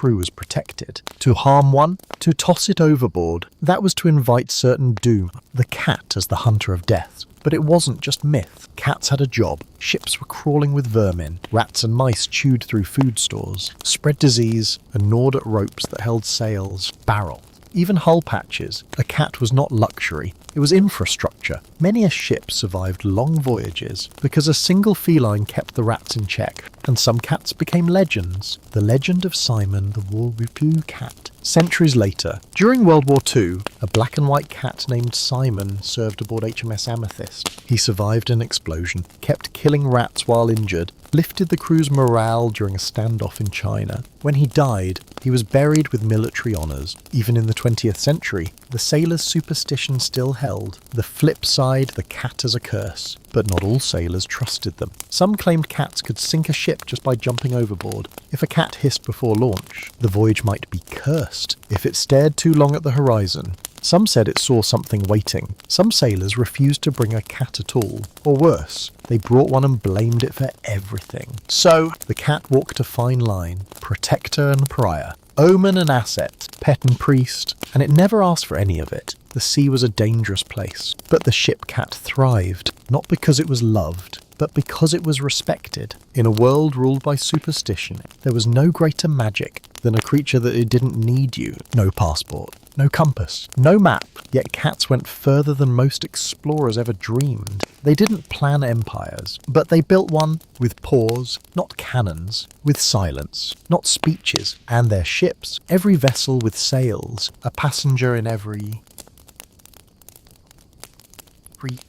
was protected. To harm one, to toss it overboard, that was to invite certain doom. The cat as the hunter of death. But it wasn't just myth. Cats had a job. Ships were crawling with vermin. Rats and mice chewed through food stores, spread disease, and gnawed at ropes that held sails, barrels, even hull patches. A cat was not luxury. It was infrastructure. Many a ship survived long voyages because a single feline kept the rats in check, and some cats became legends. The legend of Simon the War-Whoopoo cat. Centuries later, during World War II, a black and white cat named Simon served aboard HMS Amethyst. He survived an explosion, kept killing rats while injured, lifted the crew's morale during a standoff in China. When he died, he was buried with military honours. Even in the 20th century, the sailors' superstition still held. The flip side, the cat as a curse. But not all sailors trusted them. Some claimed cats could sink a ship just by jumping overboard. If a cat hissed before launch, the voyage might be cursed. If it stared too long at the horizon, some said it saw something waiting. Some sailors refused to bring a cat at all. Or worse, they brought one and blamed it for everything. So, the cat walked a fine line, protector and pariah. Omen and asset, pet and priest, and it never asked for any of it. The sea was a dangerous place, but the ship cat thrived, not because it was loved, but because it was respected. In a world ruled by superstition, there was no greater magic than a creature that it didn't need you. No passport, no compass, no map, yet cats went further than most explorers ever dreamed. They didn't plan empires, but they built one with paws, not cannons, with silence, not speeches, and their ships, every vessel with sails, a passenger in every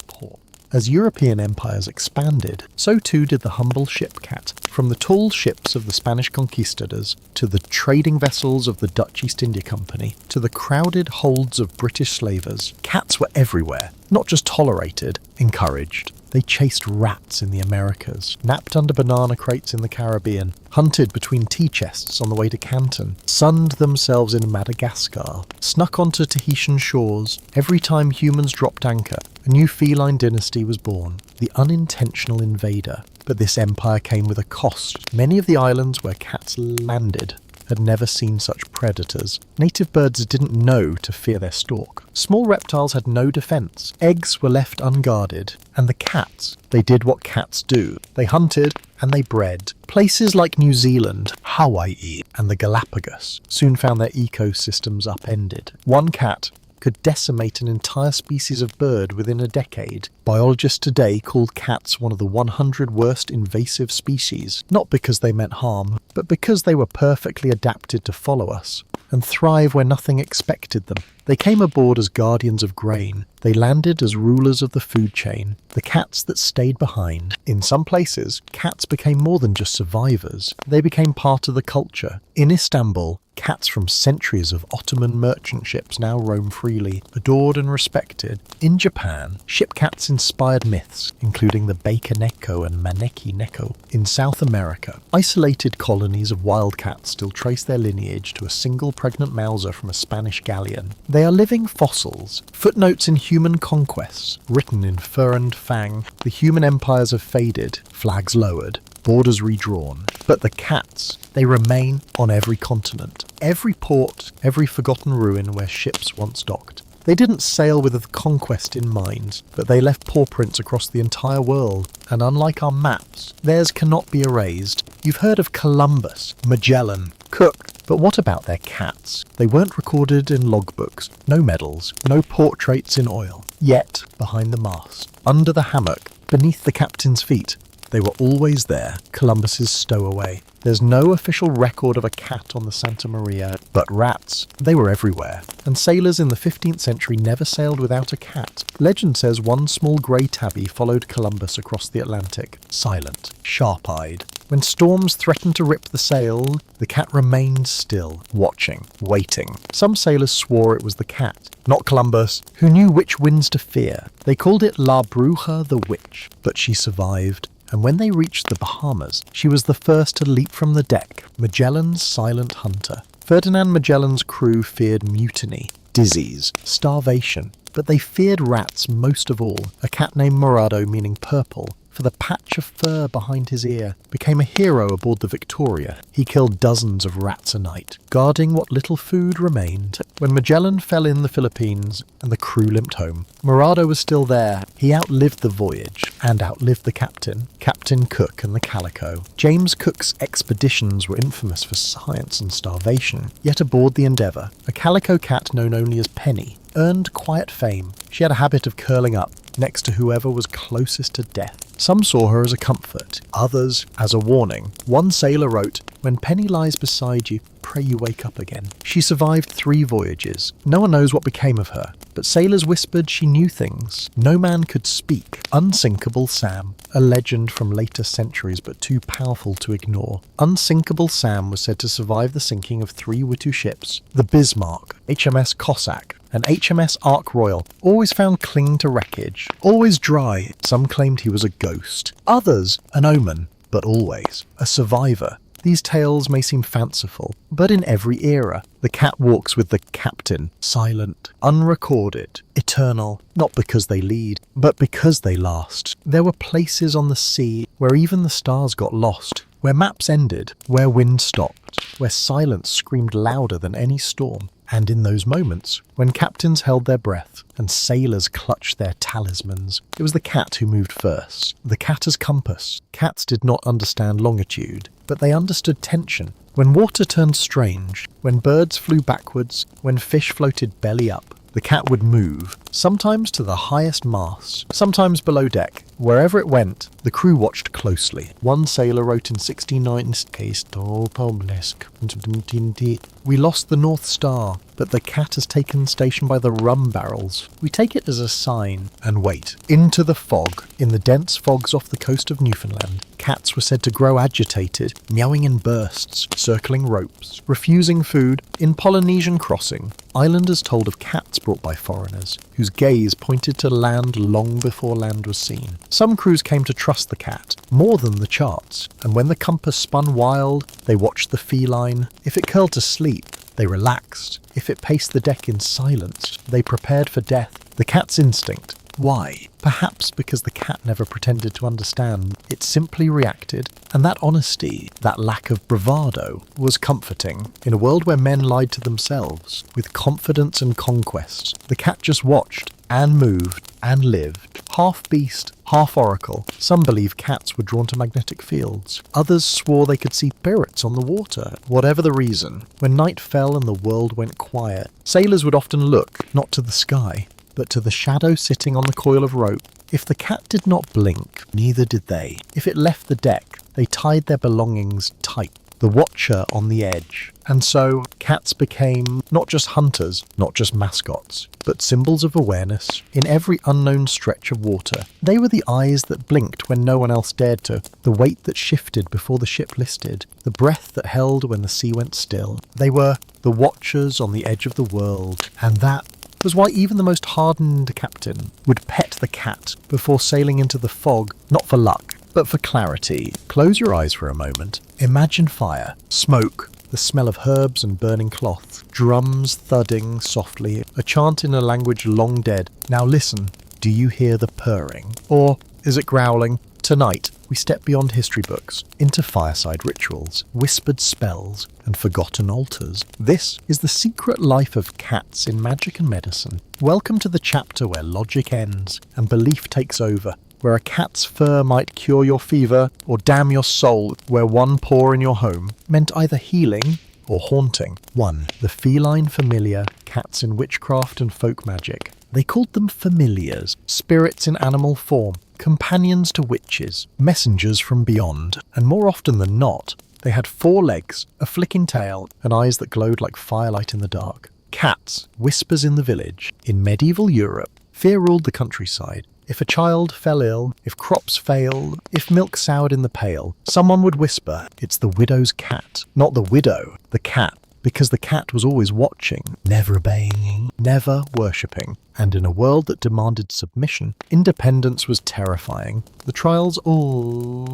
port. As European empires expanded, so too did the humble ship cat. From the tall ships of the Spanish conquistadors, to the trading vessels of the Dutch East India Company, to the crowded holds of British slavers, cats were everywhere, not just tolerated, encouraged. They chased rats in the Americas, napped under banana crates in the Caribbean, hunted between tea chests on the way to Canton, sunned themselves in Madagascar, snuck onto Tahitian shores. Every time humans dropped anchor, a new feline dynasty was born, the unintentional invader. But this empire came with a cost. Many of the islands where cats landed had never seen such predators. Native birds didn't know to fear their stalk. Small reptiles had no defense. Eggs were left unguarded. And the cats, they did what cats do. They hunted and they bred. Places like New Zealand, Hawaii, and the Galapagos soon found their ecosystems upended. One cat could decimate an entire species of bird within a decade. Biologists today called cats one of the 100 worst invasive species, not because they meant harm, but because they were perfectly adapted to follow us and thrive where nothing expected them. They came aboard as guardians of grain. They landed as rulers of the food chain, the cats that stayed behind. In some places, cats became more than just survivors. They became part of the culture. In Istanbul, cats from centuries of Ottoman merchant ships now roam freely, adored and respected. In Japan, ship cats inspired myths, including the Baker Neko and Maneki Neko. In South America, isolated colonies of wildcats still trace their lineage to a single pregnant mouser from a Spanish galleon. They are living fossils, footnotes in human conquests, written in fur and fang. The human empires have faded, flags lowered, borders redrawn. But the cats, they remain on every continent, every port, every forgotten ruin where ships once docked. They didn't sail with a conquest in mind, but they left paw prints across the entire world, and unlike our maps, theirs cannot be erased. You've heard of Columbus, Magellan, Cook, but what about their cats? They weren't recorded in logbooks, no medals, no portraits in oil. Yet, behind the mast, under the hammock, beneath the captain's feet, they were always there, Columbus's stowaway. There's no official record of a cat on the Santa Maria, but rats, they were everywhere. And sailors in the 15th century never sailed without a cat. Legend says one small grey tabby followed Columbus across the Atlantic, silent, sharp-eyed. When storms threatened to rip the sail, the cat remained still, watching, waiting. Some sailors swore it was the cat, not Columbus, who knew which winds to fear. They called it La Bruja the Witch, but she survived. And when they reached the Bahamas, she was the first to leap from the deck, Magellan's silent hunter. Ferdinand Magellan's crew feared mutiny, disease, starvation, but they feared rats most of all. A cat named Morado, meaning purple, for the patch of fur behind his ear, became a hero aboard the Victoria. He killed dozens of rats a night, guarding what little food remained. When Magellan fell in the Philippines and the crew limped home, Morado was still there. He outlived the voyage and outlived the captain, Captain Cook and the Calico. James Cook's expeditions were infamous for science and starvation, yet aboard the Endeavour, a calico cat known only as Penny earned quiet fame. She had a habit of curling up next to whoever was closest to death. Some saw her as a comfort, others as a warning. One sailor wrote, "When Penny lies beside you, pray you wake up again." She survived 3 voyages. No one knows what became of her, but sailors whispered she knew things no man could speak. Unsinkable Sam, a legend from later centuries but too powerful to ignore. Unsinkable Sam was said to survive the sinking of 3 Witu ships, the Bismarck, HMS Cossack, and HMS Ark Royal, always found clinging to wreckage, always dry. Some claimed he was a ghost, others an omen, but always a survivor. These tales may seem fanciful, but in every era, the cat walks with the captain, silent, unrecorded, eternal, not because they lead, but because they last. There were places on the sea where even the stars got lost. where maps ended, where wind stopped, where silence screamed louder than any storm. And in those moments, when captains held their breath and sailors clutched their talismans, it was the cat who moved first. The cat as compass. Cats did not understand longitude, but they understood tension. When water turned strange, when birds flew backwards, when fish floated belly up, the cat would move, sometimes to the highest mast, sometimes below deck. Wherever it went, the crew watched closely. One sailor wrote in 1690, "We lost the North Star, but the cat has taken station by the rum barrels. We take it as a sign and wait." Into the fog. In the dense fogs off the coast of Newfoundland, cats were said to grow agitated, meowing in bursts, circling ropes, refusing food. In Polynesian Crossing, islanders told of cats brought by foreigners, whose gaze pointed to land long before land was seen. Some crews came to trust the cat, more than the charts, and when the compass spun wild, they watched the feline. If it curled to sleep, they relaxed. If it paced the deck in silence, they prepared for death. The cat's instinct. Why? Perhaps because the cat never pretended to understand. It simply reacted, and that honesty, that lack of bravado, was comforting. In a world where men lied to themselves, with confidence and conquest, the cat just watched, and moved, and lived. Half beast, half oracle. Some believe cats were drawn to magnetic fields. Others swore they could see spirits on the water. Whatever the reason, when night fell and the world went quiet, sailors would often look, not to the sky, but to the shadow sitting on the coil of rope. If the cat did not blink, neither did they. If it left the deck, they tied their belongings tight. The watcher on the edge. And so, cats became not just hunters, not just mascots, but symbols of awareness in every unknown stretch of water. They were the eyes that blinked when no one else dared to, the weight that shifted before the ship listed, the breath that held when the sea went still. They were the watchers on the edge of the world, and that was why even the most hardened captain would pet the cat before sailing into the fog, not for luck, but for clarity. Close your eyes for a moment. Imagine fire, smoke, the smell of herbs and burning cloth, drums thudding softly, a chant in a language long dead. Now listen, do you hear the purring? Or is it growling? Tonight, we step beyond history books into fireside rituals, whispered spells, and forgotten altars. This is the secret life of cats in magic and medicine. Welcome to the chapter where logic ends and belief takes over, where a cat's fur might cure your fever or damn your soul, where one paw in your home meant either healing or haunting. 1. The feline familiar, cats in witchcraft and folk magic. They called them familiars, spirits in animal form, companions to witches, messengers from beyond, and more often than not, they had 4 legs, a flicking tail, and eyes that glowed like firelight in the dark. Cats, whispers in the village. In medieval Europe, fear ruled the countryside. If a child fell ill, if crops failed, if milk soured in the pail, someone would whisper, "It's the widow's cat." Not the widow, the cat. Because the cat was always watching, never obeying, never worshipping. And in a world that demanded submission, independence was terrifying. The trials all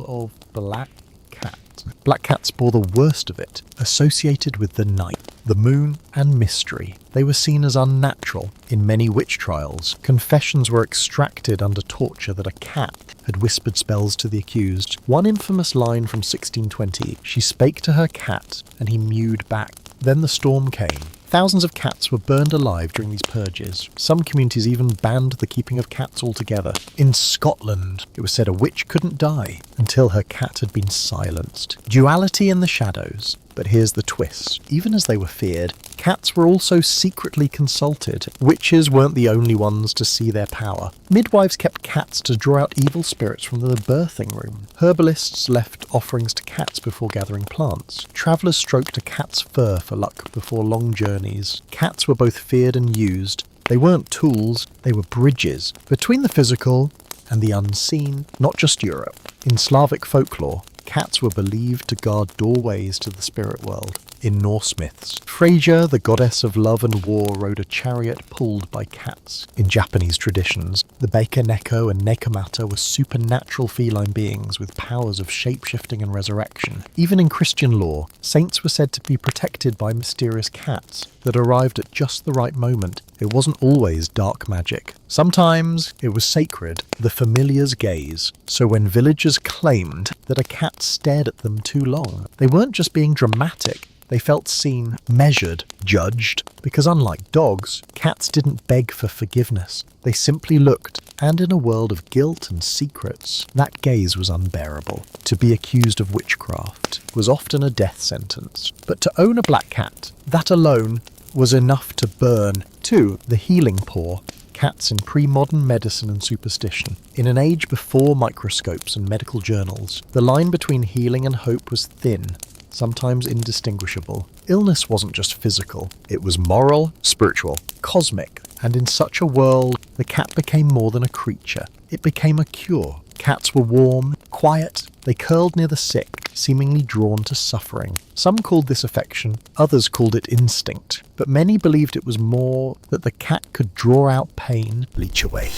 of black cat. Black cats bore the worst of it, associated with the night, the moon, and mystery. They were seen as unnatural. In many witch trials, confessions were extracted under torture that a cat had whispered spells to the accused. One infamous line from 1620, "She spake to her cat, and he mewed back." Then the storm came. Thousands of cats were burned alive during these purges. Some communities even banned the keeping of cats altogether. In Scotland, it was said a witch couldn't die until her cat had been silenced. Duality in the shadows. But here's the twist. Even as they were feared, cats were also secretly consulted. Witches weren't the only ones to see their power. Midwives kept cats to draw out evil spirits from the birthing room. Herbalists left offerings to cats before gathering plants. Travellers stroked a cat's fur for luck before long journeys. Cats were both feared and used. They weren't tools, they were bridges between the physical and the unseen. Not just Europe. In Slavic folklore, cats were believed to guard doorways to the spirit world. In Norse myths, Freyja, the goddess of love and war, rode a chariot pulled by cats. In Japanese traditions, the Baker Neko and Nekomata were supernatural feline beings with powers of shape-shifting and resurrection. Even in Christian lore, saints were said to be protected by mysterious cats that arrived at just the right moment. It wasn't always dark magic. Sometimes it was sacred, the familiar's gaze. So when villagers claimed that a cat stared at them too long, they weren't just being dramatic. They felt seen, measured, judged, because unlike dogs, cats didn't beg for forgiveness. They simply looked, and in a world of guilt and secrets, that gaze was unbearable. To be accused of witchcraft was often a death sentence. But to own a black cat, that alone was enough to burn. 2. The healing paw. Cats in pre-modern medicine and superstition. In an age before microscopes and medical journals, the line between healing and hope was thin, sometimes indistinguishable. Illness wasn't just physical, it was moral, spiritual, cosmic, and in such a world, the cat became more than a creature. It became a cure. Cats were warm, quiet, they curled near the sick, seemingly drawn to suffering. Some called this affection, others called it instinct, but many believed it was more that the cat could draw out pain, leech away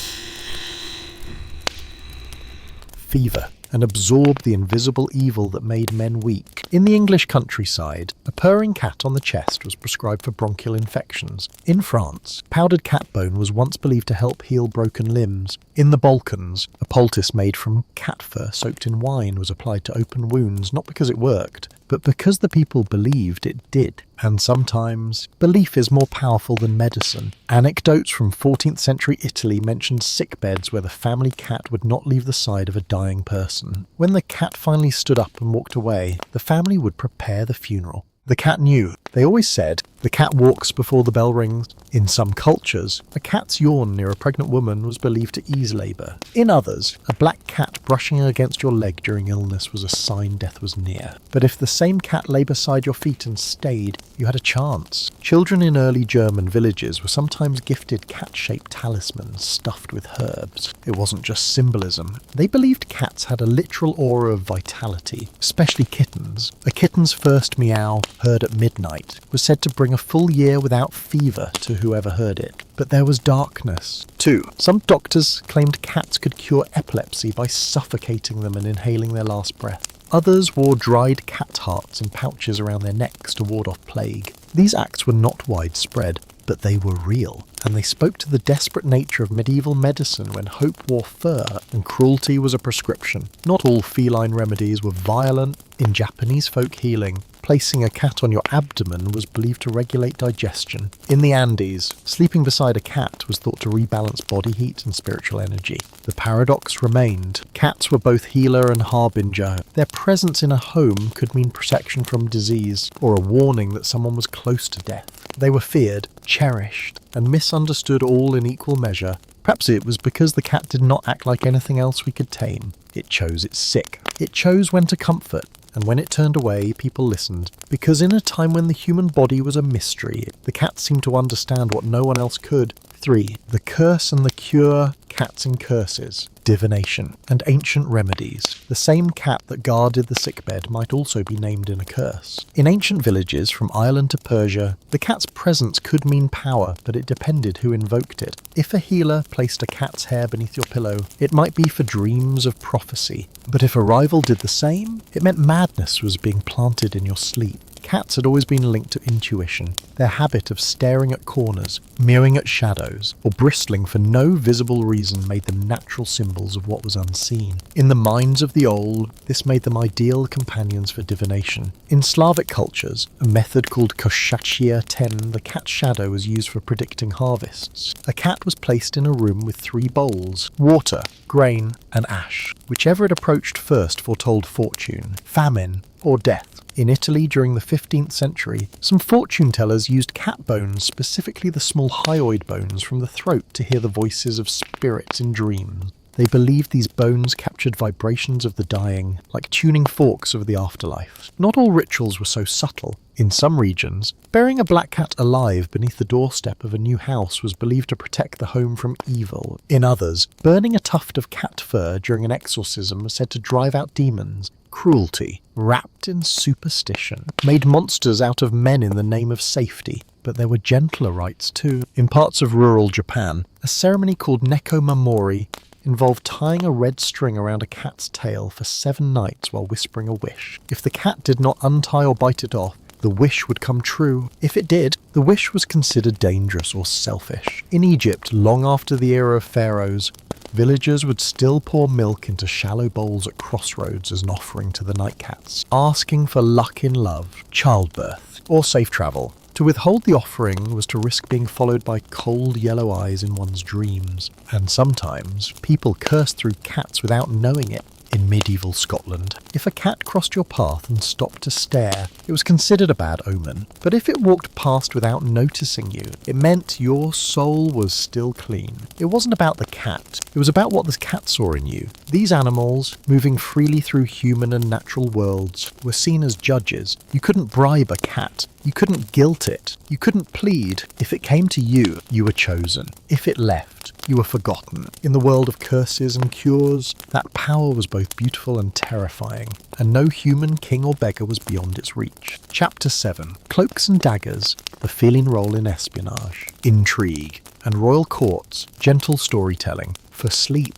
fever, and absorb the invisible evil that made men weak. In the English countryside, a purring cat on the chest was prescribed for bronchial infections. In France, powdered cat bone was once believed to help heal broken limbs. In the Balkans, a poultice made from cat fur soaked in wine was applied to open wounds, not because it worked, but because the people believed it did. And sometimes, belief is more powerful than medicine. Anecdotes from 14th century Italy mentioned sickbeds where the family cat would not leave the side of a dying person. When the cat finally stood up and walked away, the family would prepare the funeral. The cat knew. They always said, the cat walks before the bell rings. In some cultures, a cat's yawn near a pregnant woman was believed to ease labour. In others, a black cat brushing against your leg during illness was a sign death was near. But if the same cat lay beside your feet and stayed, you had a chance. Children in early German villages were sometimes gifted cat-shaped talismans stuffed with herbs. It wasn't just symbolism. They believed cats had a literal aura of vitality, especially kittens. A kitten's first meow, heard at midnight, was said to bring a full year without fever to whoever heard it. But there was darkness. 2. Some doctors claimed cats could cure epilepsy by suffocating them and inhaling their last breath. Others wore dried cat hearts in pouches around their necks to ward off plague. These acts were not widespread, but they were real, and they spoke to the desperate nature of medieval medicine when hope wore fur and cruelty was a prescription. Not all feline remedies were violent. In Japanese folk healing, placing a cat on your abdomen was believed to regulate digestion. In the Andes, sleeping beside a cat was thought to rebalance body heat and spiritual energy. The paradox remained. Cats were both healer and harbinger. Their presence in a home could mean protection from disease, or a warning that someone was close to death. They were feared, cherished, and misunderstood all in equal measure. Perhaps it was because the cat did not act like anything else we could tame. It chose its sick. It chose when to comfort. And when it turned away, people listened. Because in a time when the human body was a mystery, the cat seemed to understand what no one else could. 3. The curse and the cure, cats and curses, divination, and ancient remedies. The same cat that guarded the sickbed might also be named in a curse. In ancient villages, from Ireland to Persia, the cat's presence could mean power, but it depended who invoked it. If a healer placed a cat's hair beneath your pillow, it might be for dreams of prophecy. But if a rival did the same, it meant madness was being planted in your sleep. Cats had always been linked to intuition. Their habit of staring at corners, mewing at shadows, or bristling for no visible reason made them natural symbols of what was unseen. In the minds of the old, this made them ideal companions for divination. In Slavic cultures, a method called koshachia 10, the cat's shadow was used for predicting harvests. A cat was placed in a room with 3 bowls: water, grain, and ash. Whichever it approached first foretold fortune, famine, or death. In Italy during the 15th century, some fortune tellers used cat bones, specifically the small hyoid bones from the throat, to hear the voices of spirits in dreams. They believed these bones captured vibrations of the dying, like tuning forks of the afterlife. Not all rituals were so subtle. In some regions, burying a black cat alive beneath the doorstep of a new house was believed to protect the home from evil. In others, burning a tuft of cat fur during an exorcism was said to drive out demons. cruelty, wrapped in superstition, made monsters out of men in the name of safety. But there were gentler rites too. In parts of rural Japan, a ceremony called Neko Mamori involved tying a red string around a cat's tail for 7 nights while whispering a wish. If the cat did not untie or bite it off, the wish would come true. If it did, the wish was considered dangerous or selfish. In Egypt, long after the era of pharaohs, villagers would still pour milk into shallow bowls at crossroads as an offering to the night cats, asking for luck in love, childbirth, or safe travel. To withhold the offering was to risk being followed by cold yellow eyes in one's dreams. And sometimes, people cursed through cats without knowing it. In medieval Scotland, if a cat crossed your path and stopped to stare, it was considered a bad omen. But if it walked past without noticing you, it meant your soul was still clean. It wasn't about the cat, it was about what the cat saw in you. These animals, moving freely through human and natural worlds, were seen as judges. You couldn't bribe a cat. You couldn't guilt it. You couldn't plead. If it came to you, you were chosen. If it left, you were forgotten. In the world of curses and cures, that power was both beautiful and terrifying, and no human king or beggar was beyond its reach. Chapter 7. Cloaks and Daggers, the feline role in espionage, intrigue, and royal courts, gentle storytelling. For sleep,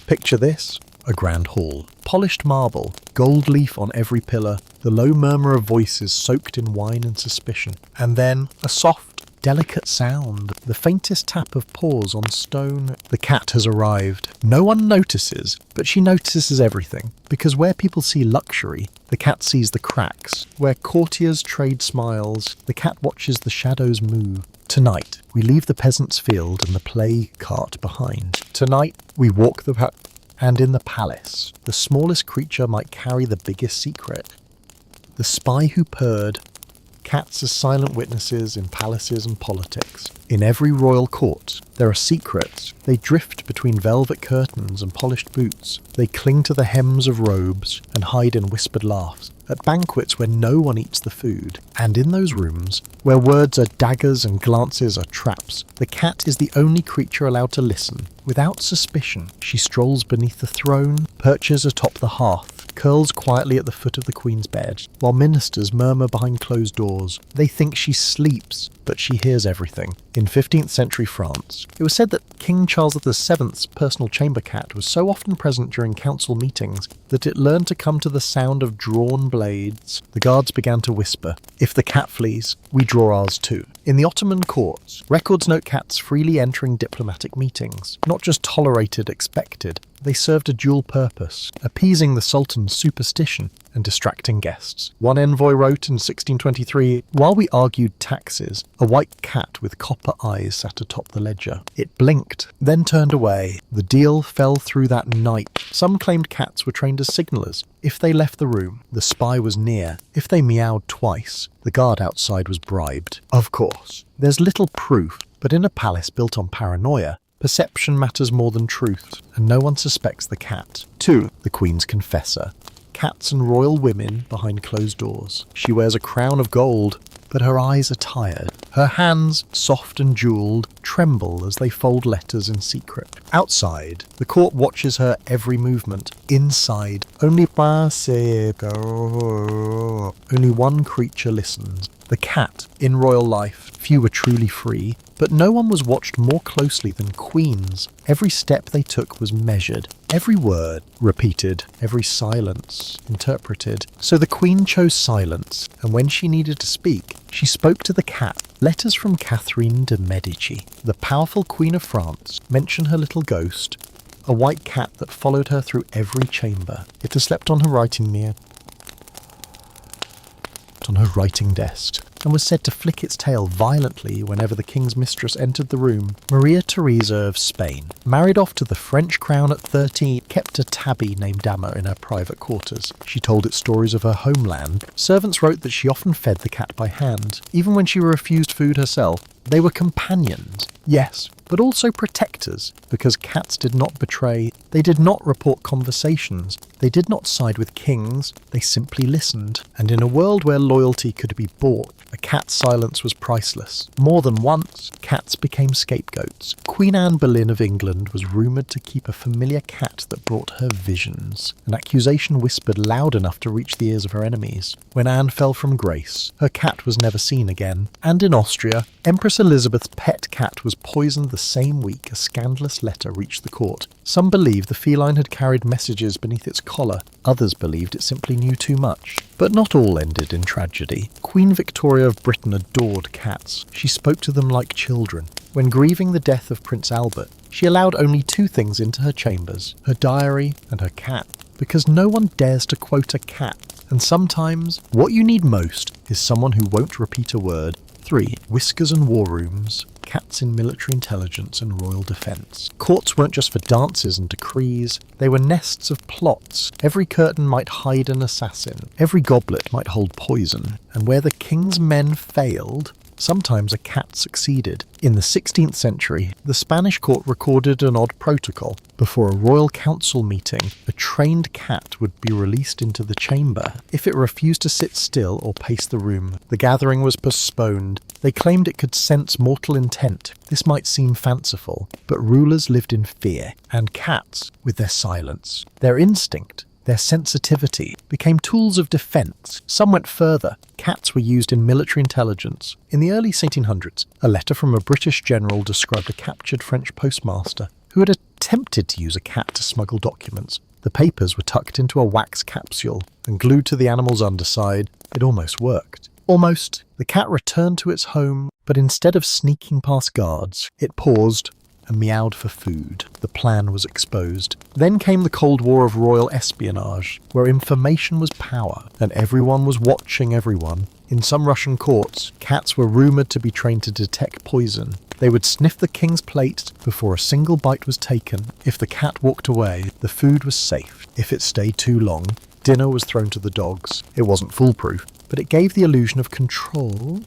picture this. A grand hall. Polished marble, gold leaf on every pillar, the low murmur of voices soaked in wine and suspicion. And then a soft, delicate sound, the faintest tap of paws on stone. The cat has arrived. No one notices, but she notices everything. Because where people see luxury, the cat sees the cracks. Where courtiers trade smiles, the cat watches the shadows move. Tonight, we leave the peasant's field and the play cart behind. Tonight, we walk the and in the palace, the smallest creature might carry the biggest secret. The spy who purred, cats as silent witnesses in palaces and politics. In every royal court, there are secrets. They drift between velvet curtains and polished boots. They cling to the hems of robes and hide in whispered laughs. At banquets where no one eats the food, and in those rooms, where words are daggers and glances are traps, the cat is the only creature allowed to listen. Without suspicion, she strolls beneath the throne, perches atop the hearth, curls quietly at the foot of the queen's bed, while ministers murmur behind closed doors. They think she sleeps, but she hears everything. In 15th century France, it was said that King Charles VII's personal chamber cat was so often present during council meetings that it learned to come to the sound of drawn blades. The guards began to whisper, "If the cat flees, we draw ours too." In the Ottoman courts, records note cats freely entering diplomatic meetings. Not just tolerated, expected. They served a dual purpose, appeasing the Sultan's superstition and distracting guests. One envoy wrote in 1623, "While we argued taxes, a white cat with copper eyes sat atop the ledger. It blinked, then turned away. The deal fell through that night." Some claimed cats were trained as signallers. If they left the room, the spy was near. If they meowed twice, the guard outside was bribed. Of course, there's little proof, but in a palace built on paranoia, perception matters more than truth, and no one suspects the cat. 2. The Queen's Confessor. Cats and royal women behind closed doors. She wears a crown of gold, but her eyes are tired. Her hands, soft and jewelled, tremble as they fold letters in secret. Outside, the court watches her every movement. Inside, only one creature listens. The cat. In royal life, few were truly free, but no one was watched more closely than queens. Every step they took was measured, every word repeated, every silence interpreted. So the queen chose silence, and when she needed to speak, she spoke to the cat. Letters from Catherine de Medici, the powerful Queen of France, mention her little ghost, a white cat that followed her through every chamber. It has slept on her writing desk, and was said to flick its tail violently whenever the king's mistress entered the room. Maria Theresa of Spain, married off to the French crown at 13, kept a tabby named Dama in her private quarters. She told it stories of her homeland. Servants wrote that she often fed the cat by hand. Even when she refused food herself, They were companions, yes, but also protectors, because cats did not betray, they did not report conversations, they did not side with kings, they simply listened. And in a world where loyalty could be bought, a cat's silence was priceless. More than once, cats became scapegoats. Queen Anne Boleyn of England was rumoured to keep a familiar cat that brought her visions, an accusation whispered loud enough to reach the ears of her enemies. When Anne fell from grace, her cat was never seen again. And in Austria, Empress Elizabeth's pet cat was poisoned the same week a scandalous letter reached the court. Some believe the feline had carried messages beneath its collar, others believed it simply knew too much. But not all ended in tragedy. Queen Victoria of Britain adored cats. She spoke to them like children. When grieving the death of Prince Albert, she allowed only two things into her chambers, her diary and her cat, because no one dares to quote a cat. And sometimes, what you need most is someone who won't repeat a word. 3. Whiskers and war rooms. Cats in military intelligence and royal defence. Courts weren't just for dances and decrees, they were nests of plots. Every curtain might hide an assassin, every goblet might hold poison, and where the king's men failed, sometimes a cat succeeded. In the 16th century, the Spanish court recorded an odd protocol. Before a royal council meeting, a trained cat would be released into the chamber. If it refused to sit still or pace the room, the gathering was postponed. They claimed it could sense mortal intent. This might seem fanciful, but rulers lived in fear, and cats, with their silence, their instinct, their sensitivity, became tools of defence. Some went further. Cats were used in military intelligence. In the early 1800s, a letter from a British general described a captured French postmaster who had attempted to use a cat to smuggle documents. The papers were tucked into a wax capsule and glued to the animal's underside. It almost worked. Almost. The cat returned to its home, but instead of sneaking past guards, it paused and meowed for food. The plan was exposed. Then came the Cold War of royal espionage, where information was power, and everyone was watching everyone. In some Russian courts, cats were rumoured to be trained to detect poison. They would sniff the king's plate before a single bite was taken. If the cat walked away, the food was safe. If it stayed too long, dinner was thrown to the dogs. It wasn't foolproof, but it gave the illusion of control.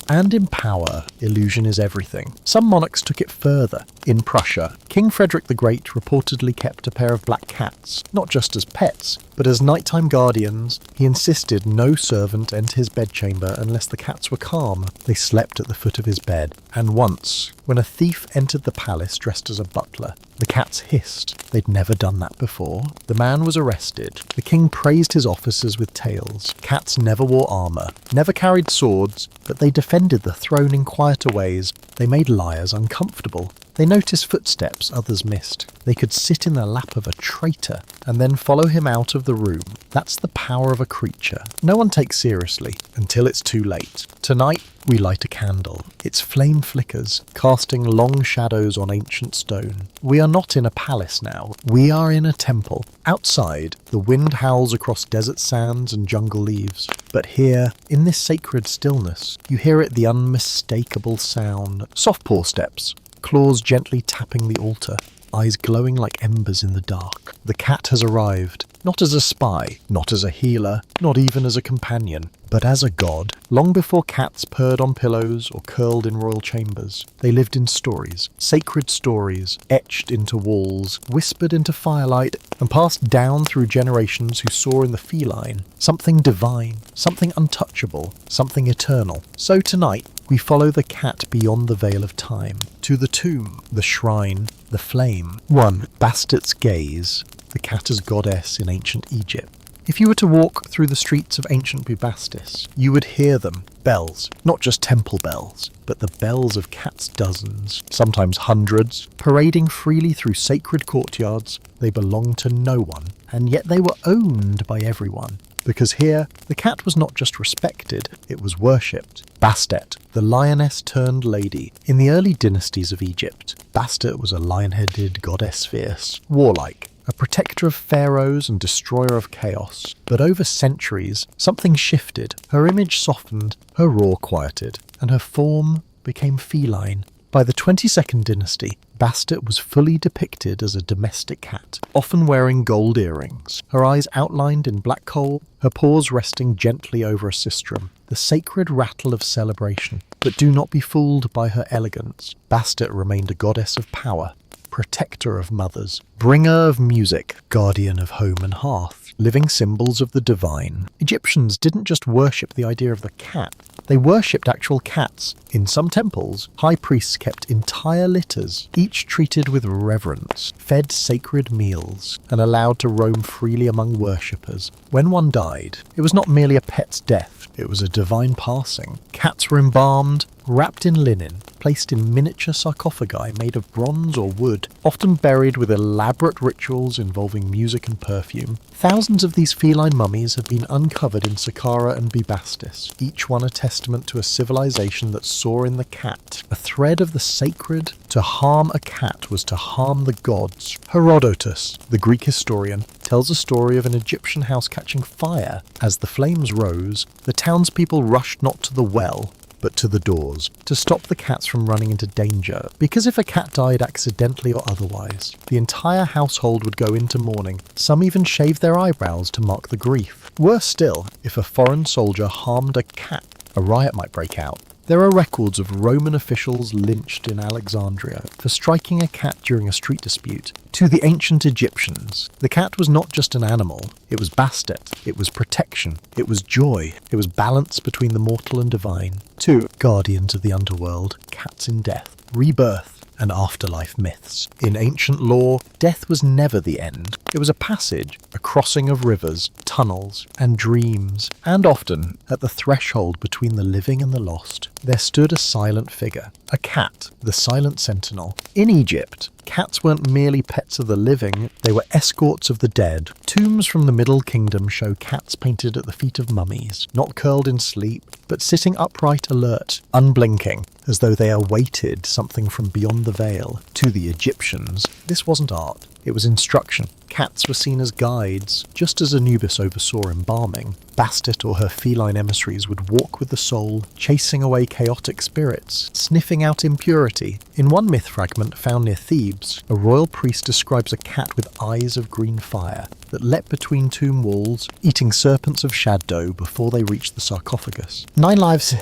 And in power, illusion is everything. Some monarchs took it further. In Prussia, King Frederick the Great reportedly kept a pair of black cats, not just as pets, but as nighttime guardians. He insisted no servant enter his bedchamber unless the cats were calm. They slept at the foot of his bed. And once, when a thief entered the palace dressed as a butler, the cats hissed. They'd never done that before. The man was arrested. The king praised his officers with tails. Cats never wore armour, never carried swords, but they defended the throne in quieter ways. They made liars uncomfortable. They noticed footsteps others missed. They could sit in the lap of a traitor and then follow him out of the room. That's the power of a creature no one takes seriously until it's too late. Tonight, we light a candle. Its flame flickers, casting long shadows on ancient stone. We are not in a palace now. We are in a temple. Outside, the wind howls across desert sands and jungle leaves. But here, in this sacred stillness, you hear it, the unmistakable sound. Soft paw steps, claws gently tapping the altar, eyes glowing like embers in the dark. The cat has arrived, not as a spy, not as a healer, not even as a companion, but as a god. Long before cats purred on pillows or curled in royal chambers, they lived in stories, sacred stories, etched into walls, whispered into firelight, and passed down through generations who saw in the feline something divine, something untouchable, something eternal. So tonight, we follow the cat beyond the veil of time, to the tomb, the shrine, the flame. 1. Bastet's gaze, the cat as goddess in ancient Egypt. If you were to walk through the streets of ancient Bubastis, you would hear them. Bells, not just temple bells, but the bells of cats' dozens, sometimes hundreds, parading freely through sacred courtyards. They belonged to no one, and yet they were owned by everyone. Because here, the cat was not just respected, it was worshipped. Bastet, the lioness turned lady. In the early dynasties of Egypt, Bastet was a lion-headed goddess fierce, warlike, a protector of pharaohs and destroyer of chaos. But over centuries, something shifted. Her image softened, her roar quieted, and her form became feline. By the 22nd dynasty, Bastet was fully depicted as a domestic cat, often wearing gold earrings, her eyes outlined in black coal, her paws resting gently over a sistrum, the sacred rattle of celebration. But do not be fooled by her elegance. Bastet remained a goddess of power, protector of mothers, bringer of music, guardian of home and hearth, living symbols of the divine. Egyptians didn't just worship the idea of the cat, they worshipped actual cats. In some temples, high priests kept entire litters, each treated with reverence, fed sacred meals, and allowed to roam freely among worshippers. When one died, it was not merely a pet's death, it was a divine passing. Cats were embalmed, wrapped in linen, placed in miniature sarcophagi made of bronze or wood, often buried with elaborate rituals involving music and perfume. Thousands of these feline mummies have been uncovered in Saqqara and Bubastis, each one a testament to a civilization that saw in the cat a thread of the sacred. To harm a cat was to harm the gods. Herodotus, the Greek historian, tells a story of an Egyptian house catching fire. As the flames rose, the townspeople rushed not to the well, but to the doors, to stop the cats from running into danger, because if a cat died accidentally or otherwise, the entire household would go into mourning. Some even shaved their eyebrows to mark the grief. Worse still, if a foreign soldier harmed a cat, a riot might break out. There are records of Roman officials lynched in Alexandria for striking a cat during a street dispute. To the ancient Egyptians, the cat was not just an animal, it was Bastet, it was protection, it was joy, it was balance between the mortal and divine. 2. Guardians of the underworld, cats in death, rebirth, and afterlife myths. In ancient lore, death was never the end. It was a passage, a crossing of rivers, tunnels, and dreams. And often, at the threshold between the living and the lost, there stood a silent figure, a cat, the silent sentinel. In Egypt, cats weren't merely pets of the living, they were escorts of the dead. Tombs from the Middle Kingdom show cats painted at the feet of mummies, not curled in sleep, but sitting upright, alert, unblinking, as though they awaited something from beyond the veil. To the Egyptians, this wasn't art, it was instruction. Cats were seen as guides, just as Anubis oversaw embalming. Bastet or her feline emissaries would walk with the soul, chasing away chaotic spirits, sniffing out impurity. In one myth fragment found near Thebes, a royal priest describes a cat with eyes of green fire that leapt between tomb walls, eating serpents of shad dough before they reached the sarcophagus. 9 lives.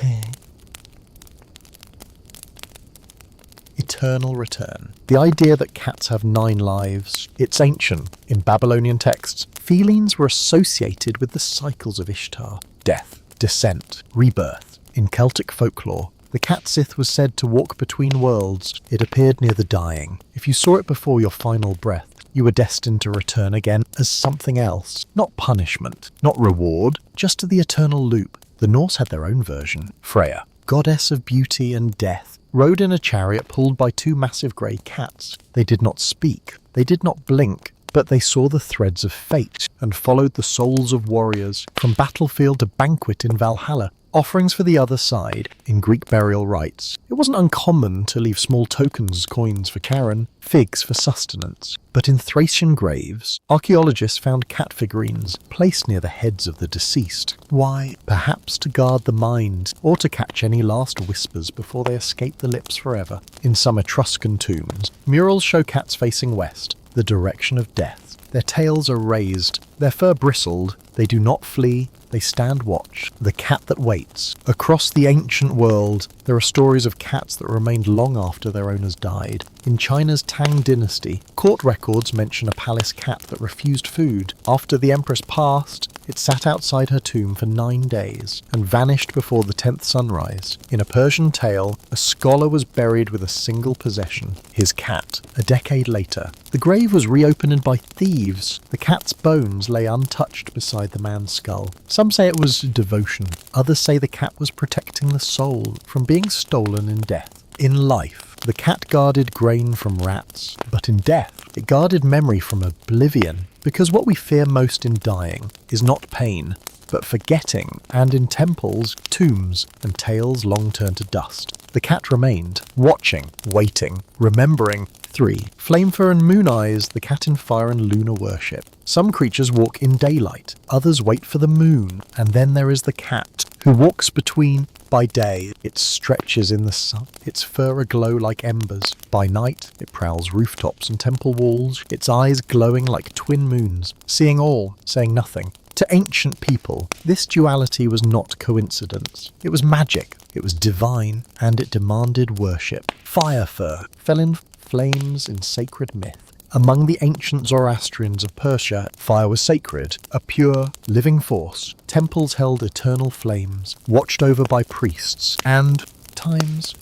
Eternal return. The idea that cats have 9 lives, it's ancient. In Babylonian texts, felines were associated with the cycles of Ishtar, death, descent, rebirth. In Celtic folklore, the cat Sith was said to walk between worlds. It appeared near the dying. If you saw it before your final breath, you were destined to return again as something else. Not punishment, not reward, just to the eternal loop. The Norse had their own version. Freya, goddess of beauty and death, rode in a chariot pulled by 2 massive grey cats. They did not speak, they did not blink, but they saw the threads of fate and followed the souls of warriors from battlefield to banquet in Valhalla, offerings for the other side in Greek burial rites. It wasn't uncommon to leave small tokens, coins for Charon, figs for sustenance. But in Thracian graves, archaeologists found cat figurines placed near the heads of the deceased. Why? Perhaps to guard the mind, or to catch any last whispers before they escape the lips forever. In some Etruscan tombs, murals show cats facing west, the direction of death. Their tails are raised, their fur bristled, they do not flee, they stand watch, the cat that waits. Across the ancient world, there are stories of cats that remained long after their owners died. In China's Tang dynasty, court records mention a palace cat that refused food. After the empress passed, it sat outside her tomb for 9 days and vanished before the 10th sunrise. In a Persian tale, a scholar was buried with a single possession, his cat. A decade later, the grave was reopened by thieves. The cat's bones lay untouched beside the man's skull. Some say it was devotion. Others say the cat was protecting the soul from being stolen in death. In life, the cat guarded grain from rats, but in death, it guarded memory from oblivion. Because what we fear most in dying is not pain, but forgetting, and in temples, tombs, and tales long turned to dust. The cat remained, watching, waiting, remembering. 3. Flamefur and Moon Eyes, the cat in fire and lunar worship. Some creatures walk in daylight, others wait for the moon, and then there is the cat, who walks between. By day, it stretches in the sun, its fur aglow like embers. By night, it prowls rooftops and temple walls, its eyes glowing like twin moons, seeing all, saying nothing. To ancient people, this duality was not coincidence. It was magic, it was divine, and it demanded worship. Fire fur fell in flames in sacred myth. Among the ancient Zoroastrians of Persia, fire was sacred, a pure, living force. Temples held eternal flames, watched over by priests, and, times,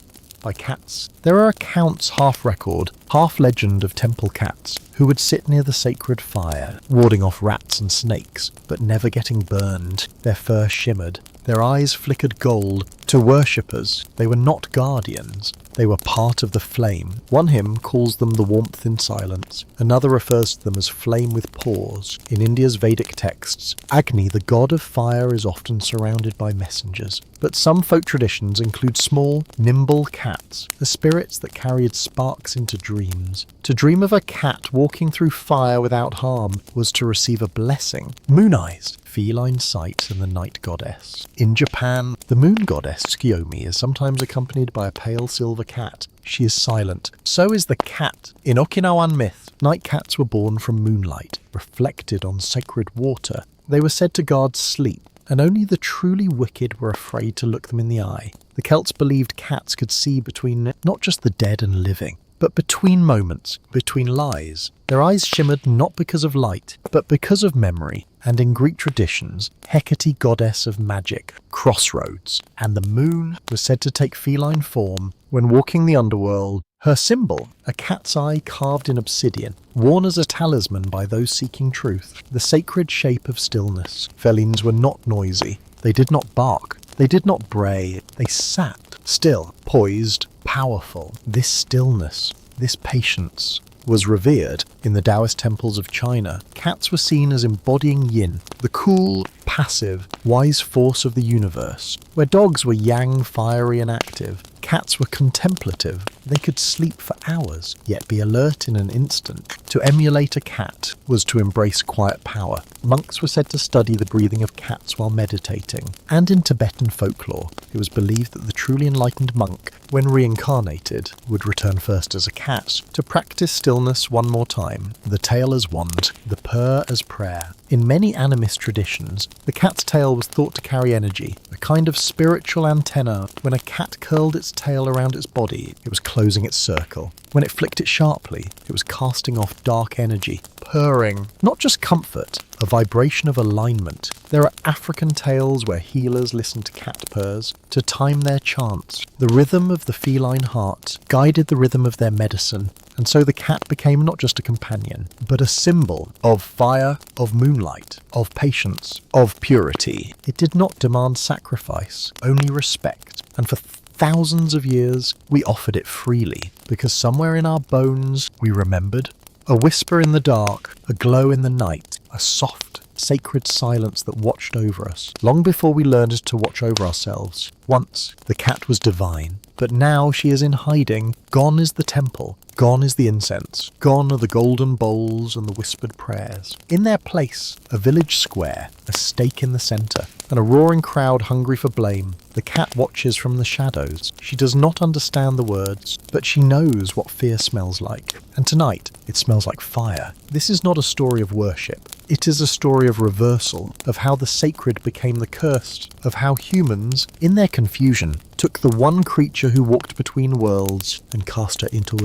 by cats. There are accounts half record, half legend of temple cats who would sit near the sacred fire, warding off rats and snakes, but never getting burned. Their fur shimmered, their eyes flickered gold. To worshippers, they were not guardians, they were part of the flame. One hymn calls them the warmth in silence, another refers to them as flame with paws. In India's Vedic texts, Agni, the god of fire, is often surrounded by messengers. But some folk traditions include small, nimble cats, the spirits that carried sparks into dreams. To dream of a cat walking through fire without harm was to receive a blessing. Moon eyes, feline sight, and the night goddess. In Japan, the moon goddess Tsukiyomi is sometimes accompanied by a pale silver cat. She is silent. So is the cat. In Okinawan myth, night cats were born from moonlight, reflected on sacred water. They were said to guard sleep, and only the truly wicked were afraid to look them in the eye. The Celts believed cats could see between not just the dead and living, but between moments, between lies. Their eyes shimmered not because of light, but because of memory. And in Greek traditions, Hecate, goddess of magic, crossroads, and the moon was said to take feline form when walking the underworld. Her symbol, a cat's eye carved in obsidian, worn as a talisman by those seeking truth, the sacred shape of stillness. Felines were not noisy. They did not bark. They did not bray. They sat, still, poised, powerful. This stillness, this patience, was revered in the Taoist temples of China. Cats were seen as embodying yin, the cool, passive, wise force of the universe. Where dogs were yang, fiery and active, cats were contemplative. They could sleep for hours, yet be alert in an instant. To emulate a cat was to embrace quiet power. Monks were said to study the breathing of cats while meditating. And in Tibetan folklore, it was believed that the truly enlightened monk, when reincarnated, would return first as a cat, to practice stillness one more time, the tail as wand, the purr as prayer. In many animist traditions, the cat's tail was thought to carry energy, a kind of spiritual antenna. When a cat curled its tail around its body, it was closing its circle. When it flicked it sharply, it was casting off dark energy. Purring, not just comfort, a vibration of alignment. There are African tales where healers listen to cat purrs to time their chants. The rhythm of the feline heart guided the rhythm of their medicine, and so the cat became not just a companion, but a symbol of fire, of moonlight, of patience, of purity. It did not demand sacrifice, only respect, and for thousands of years we offered it freely, because somewhere in our bones we remembered. A whisper in the dark, a glow in the night, a soft, sacred silence that watched over us, long before we learned to watch over ourselves. Once, the cat was divine, but now she is in hiding. Gone is the temple, gone is the incense, gone are the golden bowls and the whispered prayers. In their place, a village square, a stake in the centre, and a roaring crowd hungry for blame. The cat watches from the shadows. She does not understand the words, but she knows what fear smells like. And tonight, it smells like fire. This is not a story of worship. It is a story of reversal, of how the sacred became the cursed, of how humans, in their confusion, took the one creature who walked between worlds and cast her into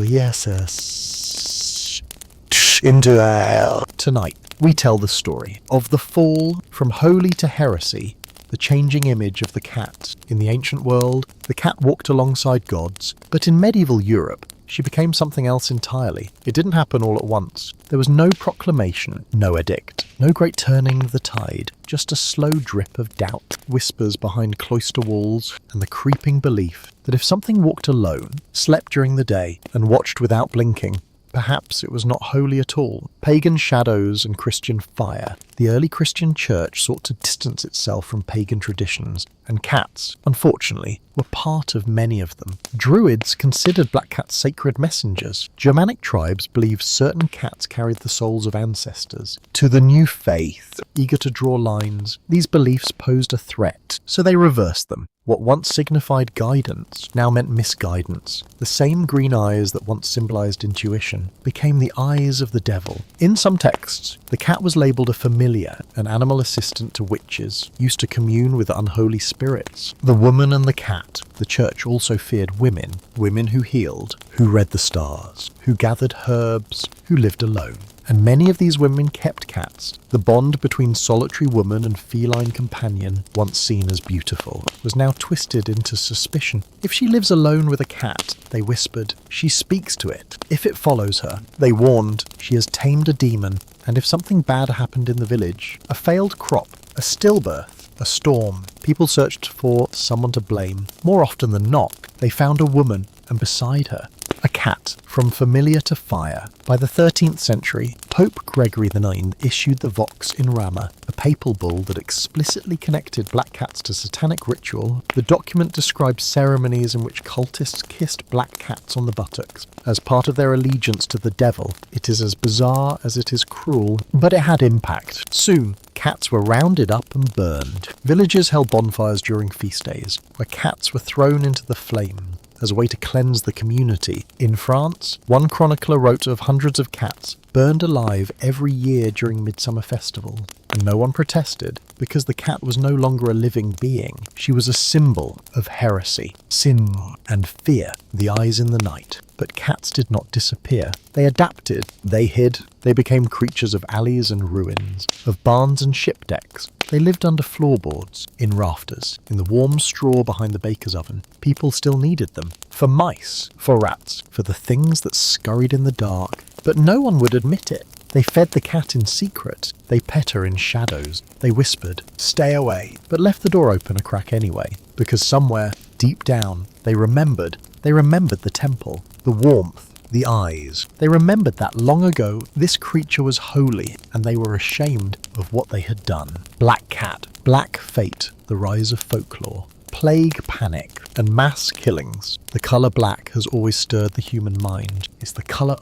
into hell. Tonight, we tell the story of the fall from holy to heresy, the changing image of the cat. In the ancient world, the cat walked alongside gods, but in medieval Europe, she became something else entirely. It didn't happen all at once. There was no proclamation, no edict, no great turning of the tide, just a slow drip of doubt, whispers behind cloister walls, and the creeping belief that if something walked alone, slept during the day, and watched without blinking, Perhaps it was not holy at all. Pagan shadows and Christian fire. The early Christian church sought to distance itself from pagan traditions, and cats, unfortunately, were part of many of them. Druids considered black cats sacred messengers. Germanic tribes believed certain cats carried the souls of ancestors. To the new faith, eager to draw lines, these beliefs posed a threat, so they reversed them. What once signified guidance now meant misguidance. The same green eyes that once symbolized intuition became the eyes of the devil. In some texts, the cat was labeled a familiar, an animal assistant to witches, used to commune with unholy spirits. The woman and the cat. The church also feared women, women who healed, who read the stars, who gathered herbs, who lived alone. And many of these women kept cats. The bond between solitary woman and feline companion, once seen as beautiful, was now twisted into suspicion. If she lives alone with a cat, they whispered, she speaks to it. If it follows her, they warned, she has tamed a demon. And if something bad happened in the village, a failed crop, a stillbirth, a storm, people searched for someone to blame. More often than not, they found a woman, and beside her, a cat. From familiar to fire. By the 13th century, Pope Gregory IX issued the Vox in Rama, a papal bull that explicitly connected black cats to satanic ritual. The document described ceremonies in which cultists kissed black cats on the buttocks as part of their allegiance to the devil. It is as bizarre as it is cruel, but it had impact. Soon, cats were rounded up and burned. Villages held bonfires during feast days, where cats were thrown into the flame as a way to cleanse the community. In France, one chronicler wrote of hundreds of cats burned alive every year during Midsummer Festival, and no one protested because the cat was no longer a living being. She was a symbol of heresy, sin, and fear, the eyes in the night. But cats did not disappear. They adapted, they hid, they became creatures of alleys and ruins, of barns and ship decks. They lived under floorboards, in rafters, in the warm straw behind the baker's oven. People still needed them. For mice, for rats, for the things that scurried in the dark. But no one would admit it. They fed the cat in secret. They pet her in shadows. They whispered, "Stay away," but left the door open a crack anyway, because somewhere, deep down, they remembered the temple, the warmth, the eyes. They remembered that long ago this creature was holy, and they were ashamed of what they had done. Black cat, black fate, the rise of folklore. Plague, panic, and mass killings. The colour black has always stirred the human mind. It's the colour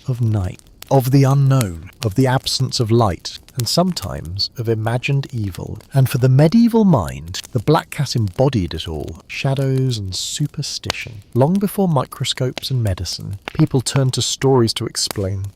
of night, of the unknown, of the absence of light, and sometimes of imagined evil. And for the medieval mind, the black cat embodied it all, shadows and superstition. Long before microscopes and medicine, people turned to stories to explain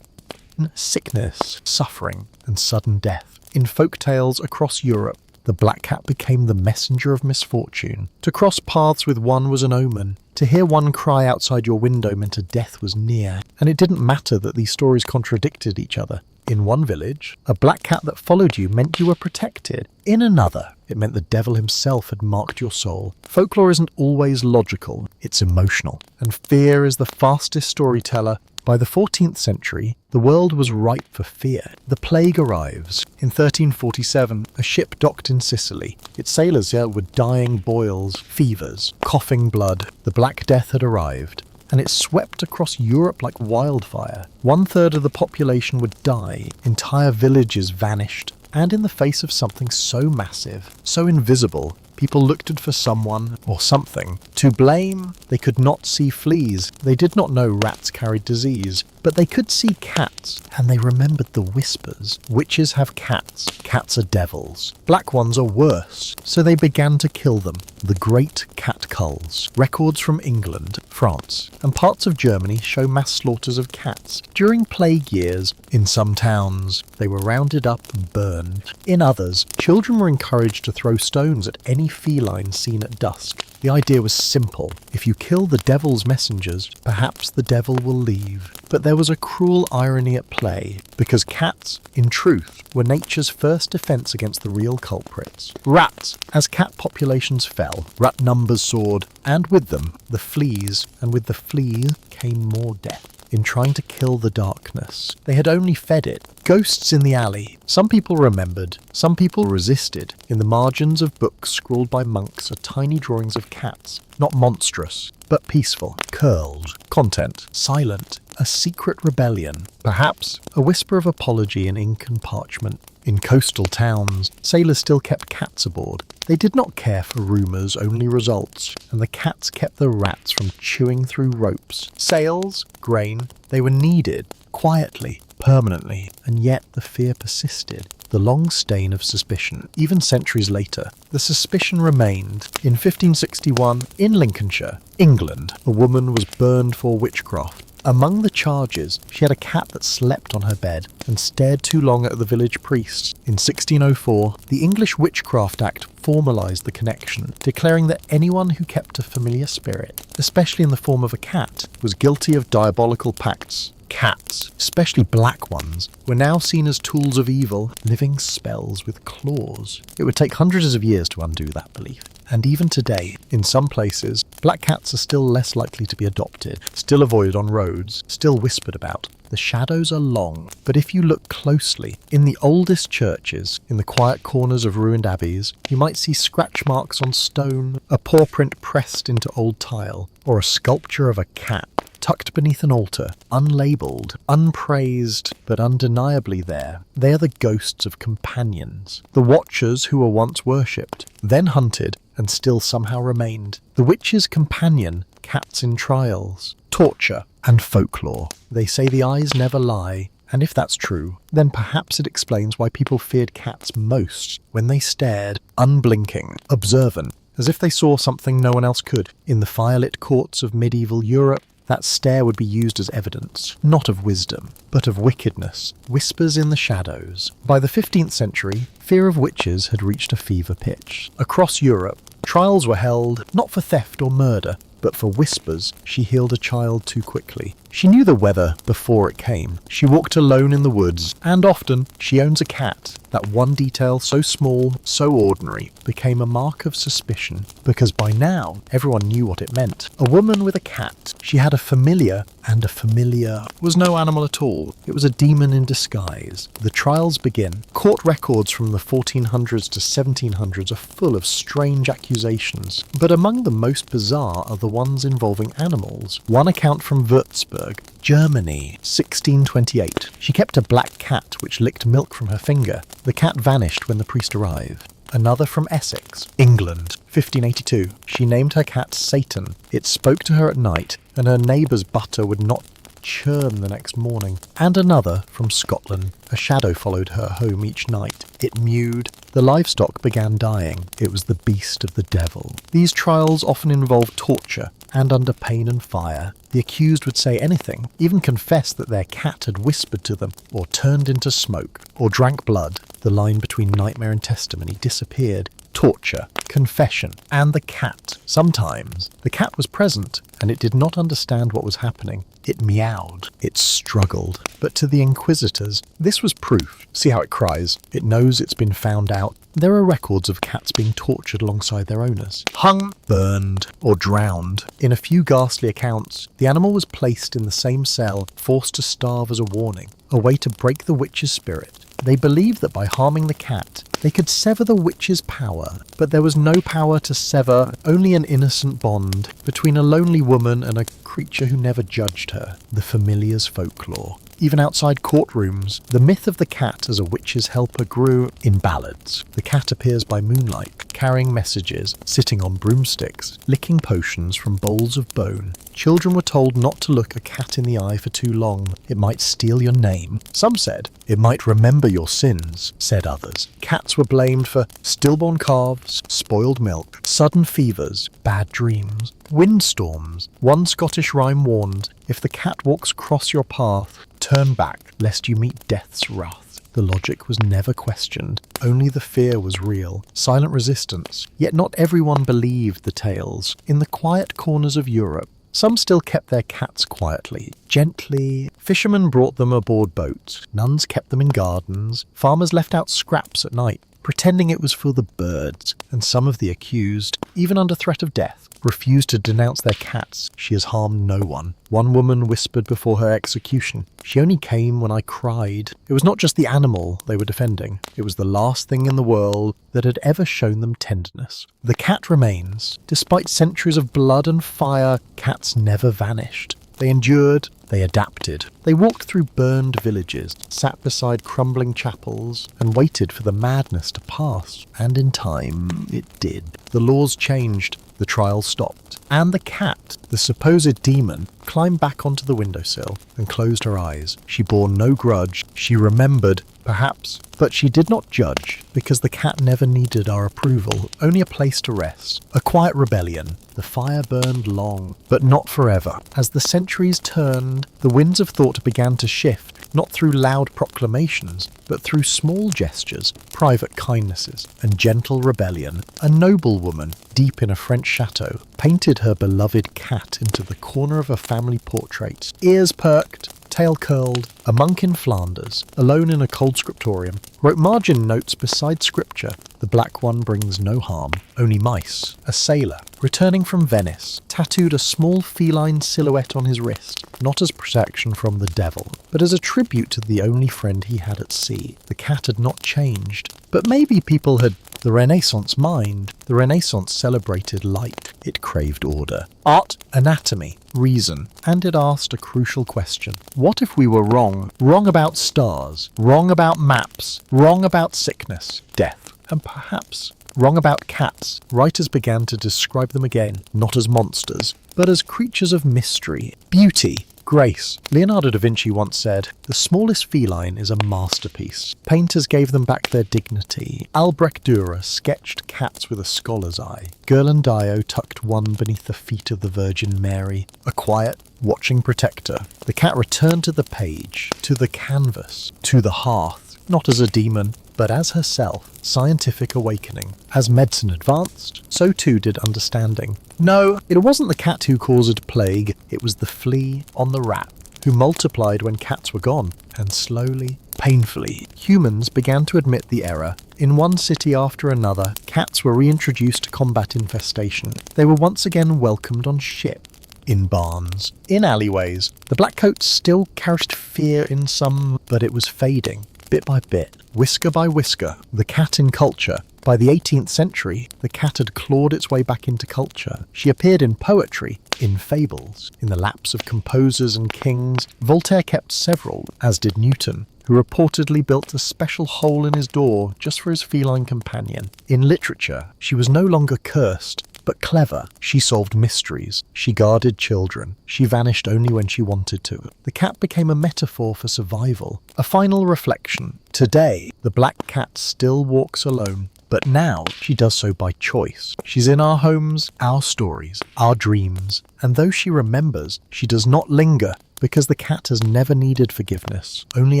sickness, suffering, and sudden death. In folk tales across Europe, the black cat became the messenger of misfortune. To cross paths with one was an omen. To hear one cry outside your window meant a death was near. And it didn't matter that these stories contradicted each other. In one village, a black cat that followed you meant you were protected. In another, it meant the devil himself had marked your soul. Folklore isn't always logical, it's emotional. And fear is the fastest storyteller. By the 14th century, the world was ripe for fear. The plague arrives. In 1347, a ship docked in Sicily. Its sailors were dying boils, fevers, coughing blood. The Black Death had arrived, and it swept across Europe like wildfire. 1/3 of the population would die. Entire villages vanished. And in the face of something so massive, so invisible, people looked for someone, or something, to blame. They could not see fleas. They did not know rats carried disease. But they could see cats, and they remembered the whispers. Witches have cats. Cats are devils. Black ones are worse. So they began to kill them. The Great Cat Culls. Records from England, France, and parts of Germany show mass slaughters of cats. During plague years, in some towns, they were rounded up and burned. In others, children were encouraged to throw stones at any feline seen at dusk. The idea was simple. If you kill the devil's messengers, perhaps the devil will leave. But there was a cruel irony at play, because cats, in truth, were nature's first defense against the real culprits. Rats. As cat populations fell, rat numbers soared, and with them, the fleas, and with the fleas came more death. in trying to kill the darkness. They had only fed it. Ghosts in the alley. Some people remembered, some people resisted. In the margins of books scrawled by monks are tiny drawings of cats, not monstrous, but peaceful, curled, content, silent, a secret rebellion, perhaps a whisper of apology in ink and parchment. In coastal towns, sailors still kept cats aboard. They did not care for rumours, only results, and the cats kept the rats from chewing through ropes. Sails, grain, they were needed, quietly, permanently, and yet the fear persisted. The long stain of suspicion, even centuries later. The suspicion remained. In 1561, in Lincolnshire, England, a woman was burned for witchcraft. Among the charges, she had a cat that slept on her bed and stared too long at the village priest. In 1604, the English Witchcraft Act formalised the connection, declaring that anyone who kept a familiar spirit, especially in the form of a cat, was guilty of diabolical pacts. Cats, especially black ones, were now seen as tools of evil, living spells with claws. It would take hundreds of years to undo that belief. And even today, in some places, black cats are still less likely to be adopted, still avoided on roads, still whispered about. The shadows are long, but if you look closely, in the oldest churches, in the quiet corners of ruined abbeys, you might see scratch marks on stone, a paw print pressed into old tile, or a sculpture of a cat tucked beneath an altar, unlabelled, unpraised, but undeniably there. They are the ghosts of companions, the watchers who were once worshipped, then hunted, and still somehow remained. The witch's companion, cats in trials, torture, and folklore. They say the eyes never lie, and if that's true, then perhaps it explains why people feared cats most when they stared, unblinking, observant, as if they saw something no one else could. In the firelit courts of medieval Europe, that stare would be used as evidence, not of wisdom, but of wickedness, whispers in the shadows. By the 15th century, fear of witches had reached a fever pitch. Across Europe, trials were held, not for theft or murder, but for whispers she healed a child too quickly. She knew the weather before it came. She walked alone in the woods, and often she owns a cat. That one detail, so small, so ordinary, became a mark of suspicion, because by now everyone knew what it meant. A woman with a cat. She had a familiar, and a familiar was no animal at all. It was a demon in disguise. The trials begin. Court records from the 1400s to 1700s are full of strange accusations, but among the most bizarre are the ones involving animals. One account from Würzburg, Germany, 1628. She kept a black cat which licked milk from her finger. The cat vanished when the priest arrived. Another from Essex, England, 1582. She named her cat Satan. It spoke to her at night, and her neighbour's butter would not churn the next morning. And another from Scotland. A shadow followed her home each night. It mewed. The livestock began dying. It was the beast of the devil. These trials often involved torture, and under pain and fire. The accused would say anything, even confess that their cat had whispered to them, or turned into smoke, or drank blood. The line between nightmare and testimony disappeared. Torture, confession, and the cat. Sometimes the cat was present, and it did not understand what was happening. It meowed. It struggled. But to the inquisitors, this was proof. See how it cries. It knows it's been found out. There are records of cats being tortured alongside their owners. Hung, burned, or drowned. In a few ghastly accounts, the animal was placed in the same cell, forced to starve as a warning, a way to break the witch's spirit. They believed that by harming the cat, they could sever the witch's power, but there was no power to sever, only an innocent bond between a lonely woman and a creature who never judged her, the familiar's folklore. Even outside courtrooms, the myth of the cat as a witch's helper grew in ballads. The cat appears by moonlight, carrying messages, sitting on broomsticks, licking potions from bowls of bone. Children were told not to look a cat in the eye for too long. It might steal your name. Some said, it might remember your sins, said others. Cats were blamed for stillborn calves, spoiled milk, sudden fevers, bad dreams, windstorms. One Scottish rhyme warned, if the cat walks across your path, turn back, lest you meet death's wrath. The logic was never questioned, only the fear was real, silent resistance. Yet not everyone believed the tales. In the quiet corners of Europe, some still kept their cats quietly, gently. Fishermen brought them aboard boats, nuns kept them in gardens, farmers left out scraps at night. pretending it was for the birds, and some of the accused, even under threat of death, refused to denounce their cats. She has harmed no one. One woman whispered before her execution, "She only came when I cried." It was not just the animal they were defending, it was the last thing in the world that had ever shown them tenderness. The cat remains. Despite centuries of blood and fire, cats never vanished. They endured, they adapted. They walked through burned villages, sat beside crumbling chapels, and waited for the madness to pass. And in time, it did. The laws changed, the trial stopped, and the cat, the supposed demon, climbed back onto the windowsill and closed her eyes. She bore no grudge. She remembered, perhaps, but she did not judge, because the cat never needed our approval, only a place to rest. A quiet rebellion. The fire burned long, but not forever. As the centuries turned, the winds of thought began to shift, not through loud proclamations, but through small gestures, private kindnesses, and gentle rebellion. A noblewoman, deep in a French chateau, painted her beloved cat into the corner of a family portrait. Ears perked, tail curled, a monk in Flanders, alone in a cold scriptorium, wrote margin notes beside scripture. The black one brings no harm, only mice. A sailor, returning from Venice, tattooed a small feline silhouette on his wrist, not as protection from the devil, but as a tribute to the only friend he had at sea. The cat had not changed, but maybe people had. The Renaissance mind. The Renaissance celebrated light. It craved order. Art, anatomy, reason, and it asked a crucial question. What if we were wrong? Wrong about stars, wrong about maps, wrong about sickness, death, and perhaps wrong about cats. Writers began to describe them again, not as monsters, but as creatures of mystery, beauty, grace. Leonardo da Vinci once said, "The smallest feline is a masterpiece." Painters gave them back their dignity. Albrecht Dürer sketched cats with a scholar's eye. Ghirlandaio tucked one beneath the feet of the Virgin Mary. A quiet, watching protector. The cat returned to the page, to the canvas, to the hearth, not as a demon, but as herself. Scientific awakening. As medicine advanced, so too did understanding. No, it wasn't the cat who caused plague, it was the flea on the rat, who multiplied when cats were gone. And slowly, painfully, humans began to admit the error. In one city after another, cats were reintroduced to combat infestation. They were once again welcomed on ship, in barns, in alleyways. The blackcoats still carried fear in some, but it was fading. Bit by bit, whisker by whisker, the cat in culture. By the 18th century, the cat had clawed its way back into culture. She appeared in poetry, in fables, in the laps of composers and kings. Voltaire kept several, as did Newton, who reportedly built a special hole in his door just for his feline companion. In literature, she was no longer cursed, but clever. She solved mysteries. She guarded children. She vanished only when she wanted to. The cat became a metaphor for survival. A final reflection. Today, the black cat still walks alone, but now she does so by choice. She's in our homes, our stories, our dreams, and though she remembers, she does not linger, because the cat has never needed forgiveness, only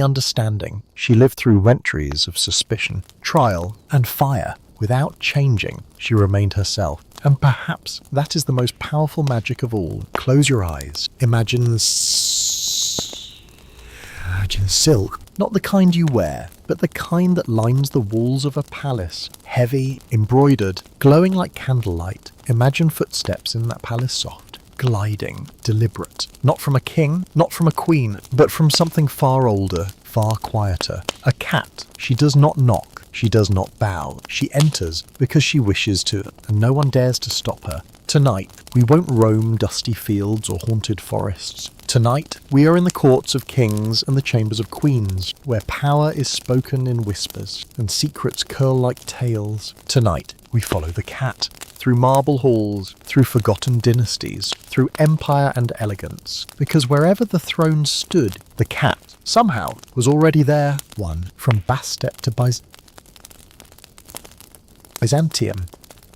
understanding. She lived through centuries of suspicion, trial, and fire. Without changing, she remained herself. And perhaps that is the most powerful magic of all. Close your eyes. Imagine silk. Not the kind you wear, but the kind that lines the walls of a palace. Heavy, embroidered, glowing like candlelight. Imagine footsteps in that palace soft, gliding, deliberate. Not from a king, not from a queen, but from something far older, far quieter. A cat. She does not knock. She does not bow. She enters because she wishes to, and no one dares to stop her. Tonight, we won't roam dusty fields or haunted forests. Tonight, we are in the courts of kings and the chambers of queens, where power is spoken in whispers, and secrets curl like tails. Tonight, we follow the cat, through marble halls, through forgotten dynasties, through empire and elegance, because wherever the throne stood, the cat, somehow, was already there. One, from Bastet to Byzantium,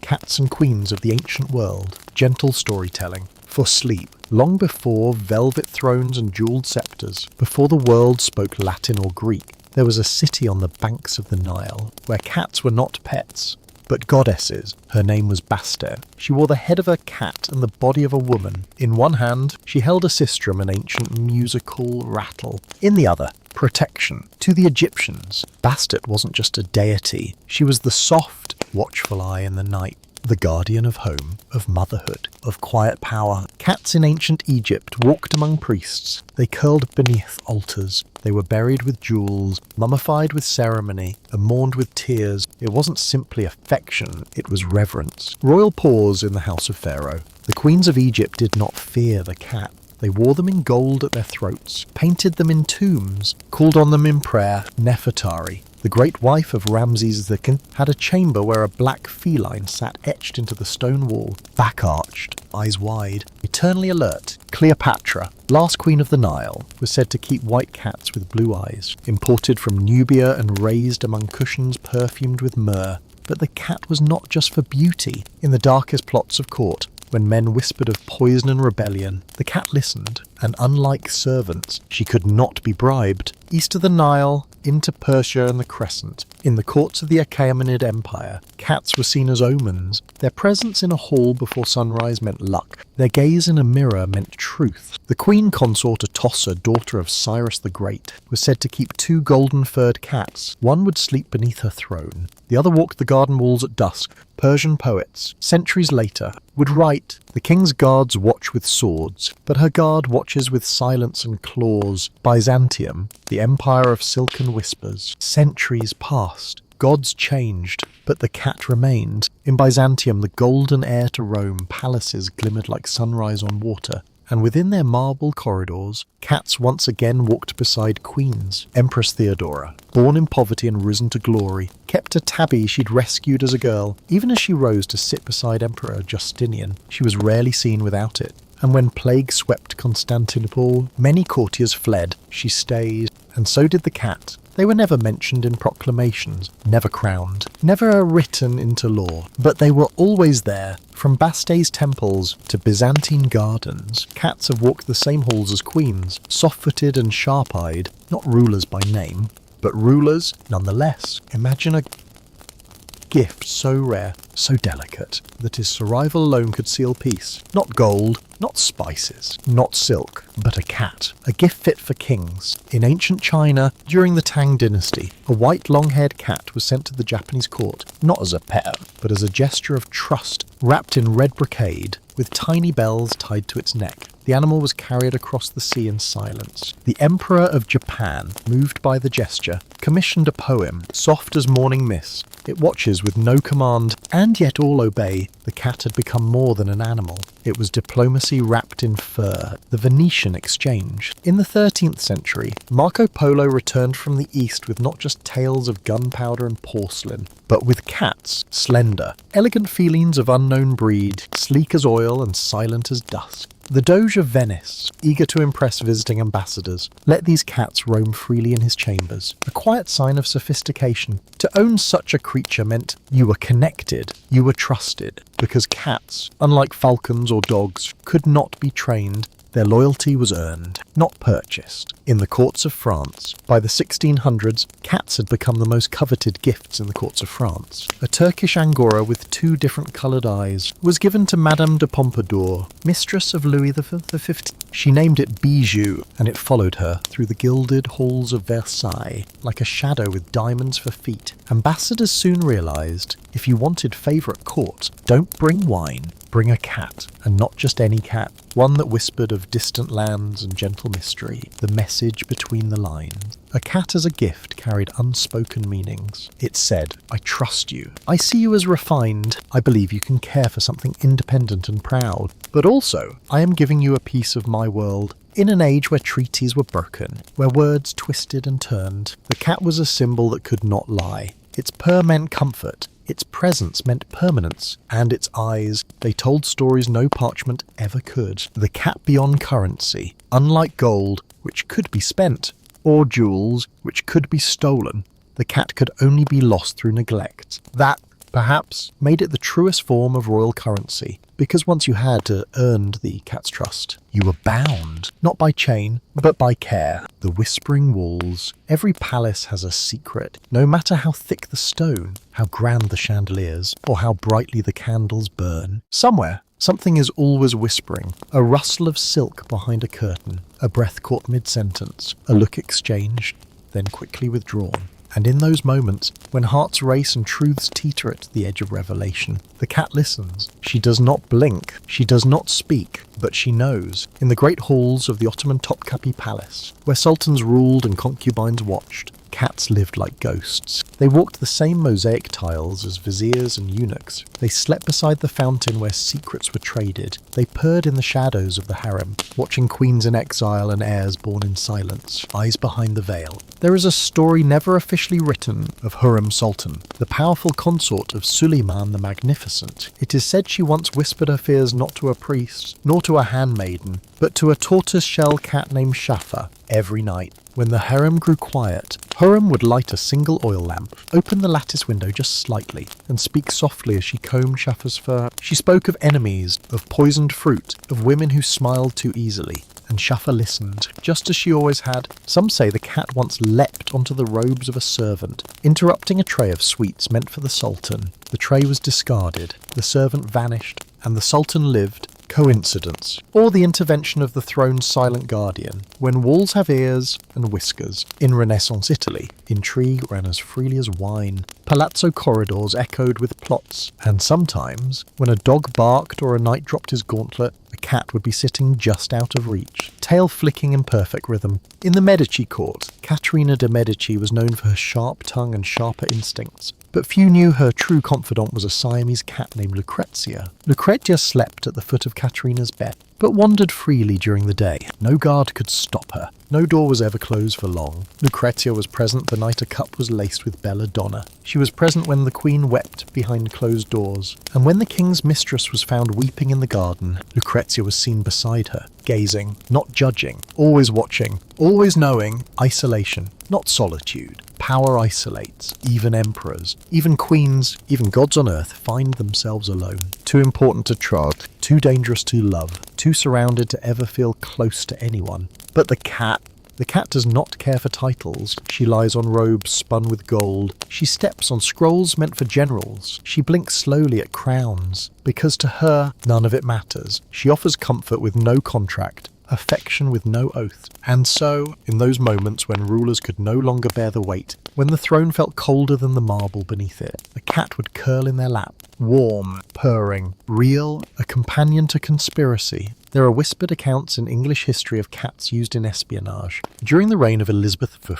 cats and queens of the ancient world, gentle storytelling, for sleep, long before velvet thrones and jeweled sceptres, before the world spoke Latin or Greek, there was a city on the banks of the Nile, where cats were not pets, but goddesses. Her name was Bastet. She wore the head of a cat and the body of a woman. In one hand, she held a sistrum, an ancient musical rattle. In the other, protection. To the Egyptians, Bastet wasn't just a deity. She was the soft, watchful eye in the night. The guardian of home, of motherhood, of quiet power. Cats in ancient Egypt walked among priests. They curled beneath altars. They were buried with jewels, mummified with ceremony, and mourned with tears. It wasn't simply affection, it was reverence. Royal pause in the house of Pharaoh. The queens of Egypt did not fear the cat. They wore them in gold at their throats, painted them in tombs, called on them in prayer, Nefertari. The great wife of Ramses II had a chamber where a black feline sat etched into the stone wall, back arched, eyes wide, eternally alert. Cleopatra, last queen of the Nile, was said to keep white cats with blue eyes, imported from Nubia and raised among cushions perfumed with myrrh. But the cat was not just for beauty. In the darkest plots of court, when men whispered of poison and rebellion, the cat listened, and unlike servants, she could not be bribed. East of the Nile, into Persia and the Crescent, in the courts of the Achaemenid Empire, cats were seen as omens. Their presence in a hall before sunrise meant luck. Their gaze in a mirror meant truth. The queen consort Atossa, daughter of Cyrus the Great, was said to keep 2 golden-furred cats. One would sleep beneath her throne. The other walked the garden walls at dusk. Persian poets, centuries later, would write, "The king's guards watch with swords, but her guard watches with silence and claws." Byzantium, the empire of silken whispers. Centuries passed. Gods changed, but the cat remained. In Byzantium, the golden heir to Rome, palaces glimmered like sunrise on water. And within their marble corridors, cats once again walked beside queens. Empress Theodora, born in poverty and risen to glory, kept a tabby she'd rescued as a girl. Even as she rose to sit beside Emperor Justinian, she was rarely seen without it. And when plague swept Constantinople, many courtiers fled. She stayed, and so did the cat. They were never mentioned in proclamations, never crowned, never written into law, but they were always there. From Bastet's temples to Byzantine gardens, cats have walked the same halls as queens, soft-footed and sharp-eyed, not rulers by name, but rulers nonetheless. Imagine a gift so rare, so delicate, that his survival alone could seal peace. Not gold, not spices, not silk, but a cat. A gift fit for kings. In ancient China, during the Tang dynasty, a white long-haired cat was sent to the Japanese court, not as a pet, but as a gesture of trust, wrapped in red brocade, with tiny bells tied to its neck. The animal was carried across the sea in silence. The Emperor of Japan, moved by the gesture, commissioned a poem, soft as morning mist. It watches with no command, and yet all obey. The cat had become more than an animal. It was diplomacy wrapped in fur, the Venetian exchange. In the 13th century, Marco Polo returned from the East with not just tales of gunpowder and porcelain, but with cats, slender, elegant felines of unknown breed, sleek as oil and silent as dusk. The Doge of Venice, eager to impress visiting ambassadors, let these cats roam freely in his chambers, a quiet sign of sophistication. To own such a creature meant you were connected, you were trusted, because cats, unlike falcons or dogs, could not be trained. Their loyalty was earned, not purchased. In the courts of France, by the 1600s, cats had become the most coveted gifts in the courts of France. A Turkish Angora with 2 different coloured eyes was given to Madame de Pompadour, mistress of Louis XV. She named it Bijou, and it followed her through the gilded halls of Versailles, like a shadow with diamonds for feet. Ambassadors soon realised, if you wanted favour at court, don't bring wine, bring a cat, and not just any cat, one that whispered of distant lands and gentle mystery, the message between the lines. A cat as a gift carried unspoken meanings. It said, I trust you. I see you as refined. I believe you can care for something independent and proud. But also, I am giving you a piece of my world. In an age where treaties were broken, where words twisted and turned, the cat was a symbol that could not lie. Its purr meant comfort. Its presence meant permanence, and its eyes, they told stories no parchment ever could. The cat beyond currency, unlike gold, which could be spent, or jewels, which could be stolen, the cat could only be lost through neglect. That perhaps made it the truest form of royal currency, because once you had earned the cat's trust, you were bound, not by chain, but by care. The whispering walls. Every palace has a secret, no matter how thick the stone, how grand the chandeliers, or how brightly the candles burn. Somewhere, something is always whispering, a rustle of silk behind a curtain, a breath caught mid-sentence, a look exchanged, then quickly withdrawn. And in those moments, when hearts race and truths teeter at the edge of revelation, the cat listens. She does not blink, she does not speak, but she knows. In the great halls of the Ottoman Topkapi Palace, where sultans ruled and concubines watched, cats lived like ghosts. They walked the same mosaic tiles as viziers and eunuchs. They slept beside the fountain where secrets were traded. They purred in the shadows of the harem, watching queens in exile and heirs born in silence, eyes behind the veil. There is a story never officially written of Hurrem Sultan, the powerful consort of Suleiman the Magnificent. It is said she once whispered her fears not to a priest, nor to a handmaiden, but to a tortoise-shell cat named Shafa every night. When the harem grew quiet, Hurrem would light a single oil lamp, open the lattice window just slightly, and speak softly as she combed Shafa's fur. She spoke of enemies, of poisoned fruit, of women who smiled too easily. And Shafa listened, just as she always had. Some say the cat once leapt onto the robes of a servant, interrupting a tray of sweets meant for the Sultan. The tray was discarded, the servant vanished, and the Sultan lived. Coincidence, or the intervention of the throne's silent guardian. When walls have ears and whiskers. In Renaissance Italy, intrigue ran as freely as wine. Palazzo corridors echoed with plots, and sometimes, when a dog barked or a knight dropped his gauntlet, a cat would be sitting just out of reach, tail flicking in perfect rhythm. In the Medici court, Caterina de' Medici was known for her sharp tongue and sharper instincts, but few knew her true confidant was a Siamese cat named Lucrezia. Lucrezia slept at the foot of Caterina's bed, but wandered freely during the day. No guard could stop her. No door was ever closed for long. Lucrezia was present the night a cup was laced with belladonna. She was present when the queen wept behind closed doors. And when the king's mistress was found weeping in the garden, Lucrezia was seen beside her, gazing, not judging, always watching, always knowing. Isolation, not solitude. Power isolates. Even emperors, even queens, even gods on earth find themselves alone. Too important to trod, too dangerous to love, too surrounded to ever feel close to anyone. But the cat does not care for titles. She lies on robes spun with gold. She steps on scrolls meant for generals. She blinks slowly at crowns, because to her, none of it matters. She offers comfort with no contract, affection with no oath. And so, in those moments when rulers could no longer bear the weight, when the throne felt colder than the marble beneath it, a cat would curl in their lap, warm, purring, real, a companion to conspiracy. There are whispered accounts in English history of cats used in espionage. During the reign of Elizabeth I,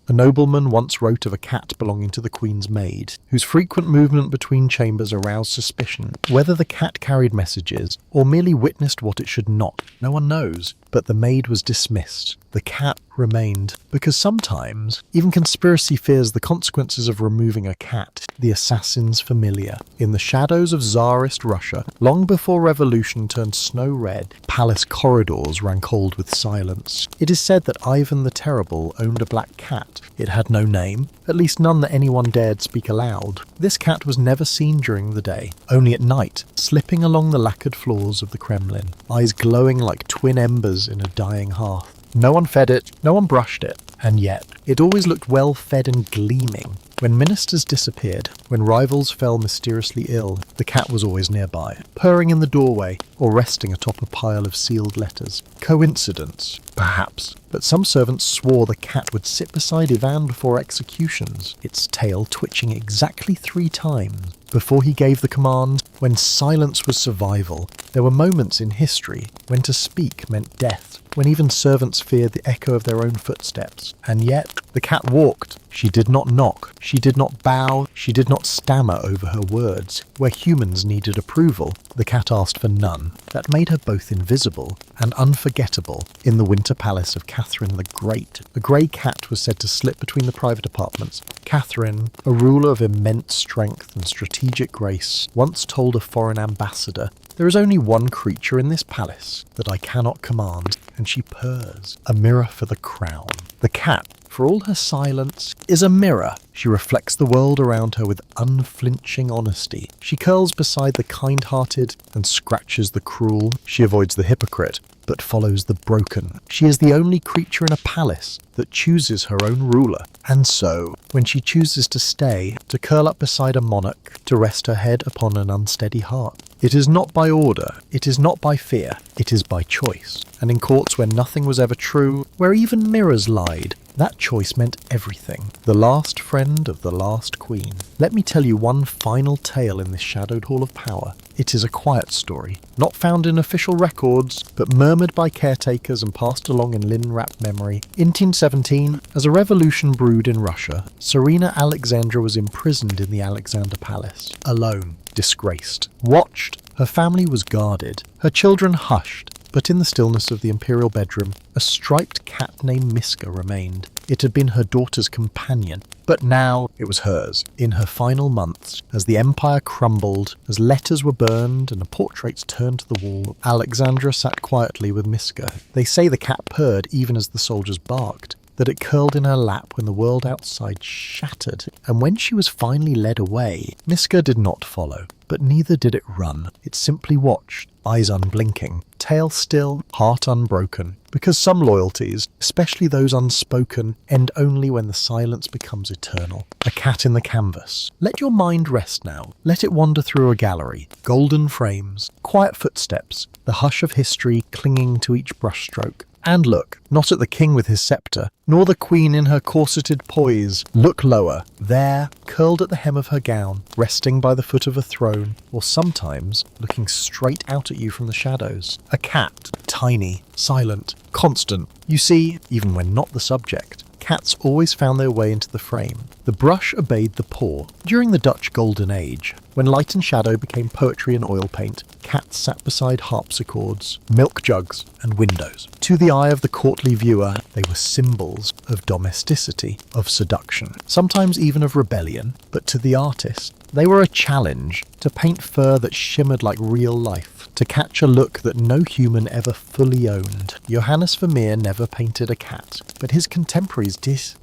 a nobleman once wrote of a cat belonging to the Queen's maid, whose frequent movement between chambers aroused suspicion. Whether the cat carried messages, or merely witnessed what it should not, no one knows. But the maid was dismissed. The cat remained, because sometimes even conspiracy fears the consequences of removing a cat, the assassin's familiar. In the shadows of Tsarist Russia, long before revolution turned snow red, palace corridors ran cold with silence. It is said that Ivan the Terrible owned a black cat. It had no name, at least none that anyone dared speak aloud. This cat was never seen during the day, only at night, slipping along the lacquered floors of the Kremlin, eyes glowing like twin embers in a dying hearth. No one fed it, no one brushed it, and yet it always looked well fed and gleaming. When ministers disappeared, when rivals fell mysteriously ill, the cat was always nearby, purring in the doorway or resting atop a pile of sealed letters. Coincidence? Perhaps. But some servants swore the cat would sit beside Ivan before executions, its tail twitching exactly 3 times before he gave the command. When silence was survival, there were moments in history when to speak meant death, when even servants feared the echo of their own footsteps. And yet, the cat walked. She did not knock. She did not bow. She did not stammer over her words. Where humans needed approval, the cat asked for none. That made her both invisible and unforgettable. In the winter palace of Catherine the Great, a grey cat was said to slip between the private apartments. Catherine, a ruler of immense strength and strategic grace, once told a foreign ambassador, "There is only one creature in this palace that I cannot command, and she purrs, a mirror for the crown." The cat, for all her silence, is a mirror. She reflects the world around her with unflinching honesty. She curls beside the kind-hearted and scratches the cruel. She avoids the hypocrite, but follows the broken. She is the only creature in a palace that chooses her own ruler. And so, when she chooses to stay, to curl up beside a monarch, to rest her head upon an unsteady heart, it is not by order, it is not by fear, it is by choice. And in courts where nothing was ever true, where even mirrors lied, that choice meant everything. The last friend of the last queen. Let me tell you one final tale in this shadowed hall of power. It is a quiet story, not found in official records, but murmured by caretakers and passed along in linen-wrapped memory. In 1917, as a revolution brewed in Russia, Tsarina Alexandra was imprisoned in the Alexander Palace, alone, disgraced, watched. Her family was guarded, her children hushed. But in the stillness of the imperial bedroom, a striped cat named Miska remained. It had been her daughter's companion, but now it was hers. In her final months, as the empire crumbled, as letters were burned and portraits turned to the wall, Alexandra sat quietly with Miska. They say the cat purred even as the soldiers barked, that it curled in her lap when the world outside shattered, and when she was finally led away, Miska did not follow, but neither did it run. It simply watched, eyes unblinking, tail still, heart unbroken, because some loyalties, especially those unspoken, end only when the silence becomes eternal. A cat in the canvas. Let your mind rest now. Let it wander through a gallery. Golden frames, quiet footsteps, the hush of history clinging to each brushstroke. And look, not at the king with his sceptre, nor the queen in her corseted poise. Look lower, there, curled at the hem of her gown, resting by the foot of a throne, or sometimes looking straight out at you from the shadows. A cat, tiny, silent, constant. You see, even when not the subject, cats always found their way into the frame. The brush obeyed the paw. During the Dutch Golden Age, when light and shadow became poetry and oil paint, cats sat beside harpsichords, milk jugs, and windows. To the eye of the courtly viewer, they were symbols of domesticity, of seduction, sometimes even of rebellion. But to the artist, they were a challenge to paint fur that shimmered like real life, to catch a look that no human ever fully owned. Johannes Vermeer never painted a cat, but his contemporaries did,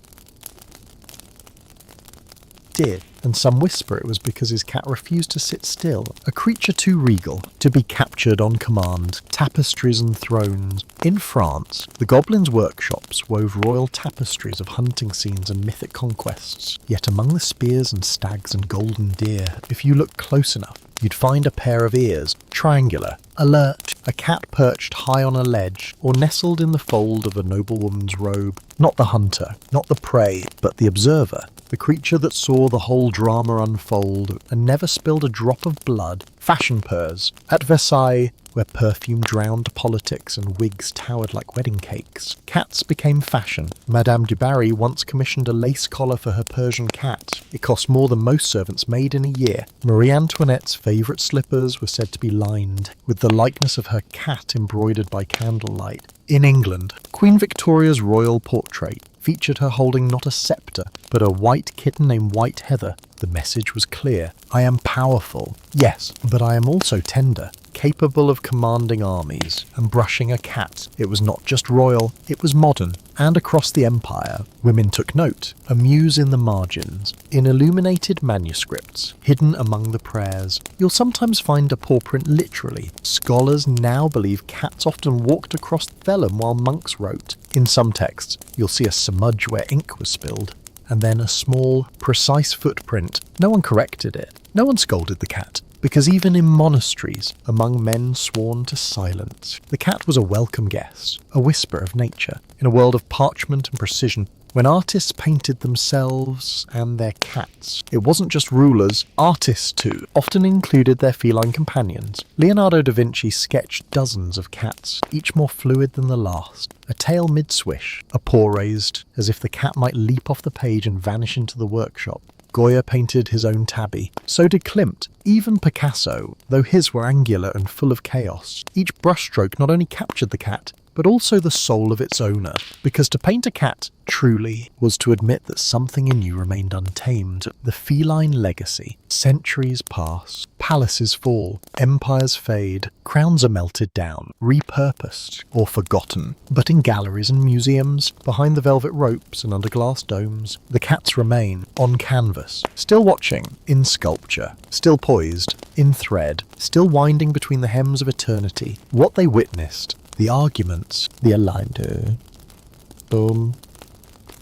and some whisper it was because his cat refused to sit still, a creature too regal to be captured on command. Tapestries and thrones. In France, the goblins' workshops wove royal tapestries of hunting scenes and mythic conquests. Yet among the spears and stags and golden deer, if you look close enough, you'd find a pair of ears, triangular, alert, a cat perched high on a ledge, or nestled in the fold of a noblewoman's robe. Not the hunter, not the prey, but the observer, the creature that saw the whole drama unfold and never spilled a drop of blood. Fashion purrs. At Versailles, where perfume drowned politics and wigs towered like wedding cakes, cats became fashion. Madame du Barry once commissioned a lace collar for her Persian cat. It cost more than most servants made in a year. Marie Antoinette's favourite slippers were said to be lined with the likeness of her cat embroidered by candlelight. In England, Queen Victoria's royal portrait featured her holding not a sceptre, but a white kitten named White Heather. The message was clear. I am powerful, yes, but I am also tender, capable of commanding armies and brushing a cat. It was not just royal, it was modern. And across the empire, women took note, a muse in the margins. In illuminated manuscripts, hidden among the prayers, you'll sometimes find a paw print literally. Scholars now believe cats often walked across vellum while monks wrote. In some texts, you'll see a smudge where ink was spilled, and then a small, precise footprint. No one corrected it. No one scolded the cat. Because even in monasteries, among men sworn to silence, the cat was a welcome guest, a whisper of nature. In a world of parchment and precision, when artists painted themselves and their cats, it wasn't just rulers, artists too often included their feline companions. Leonardo da Vinci sketched dozens of cats, each more fluid than the last. A tail mid-swish, a paw raised, as if the cat might leap off the page and vanish into the workshop. Goya painted his own tabby. So did Klimt. Even Picasso, though his were angular and full of chaos. Each brushstroke not only captured the cat, but also the soul of its owner, because to paint a cat truly was to admit that something in you remained untamed. The feline legacy. Centuries pass, palaces fall, empires fade, crowns are melted down, repurposed, or forgotten. But in galleries and museums, behind the velvet ropes and under glass domes, the cats remain, on canvas, still watching, in sculpture, still poised, in thread, still winding between the hems of eternity. What they witnessed, the arguments, the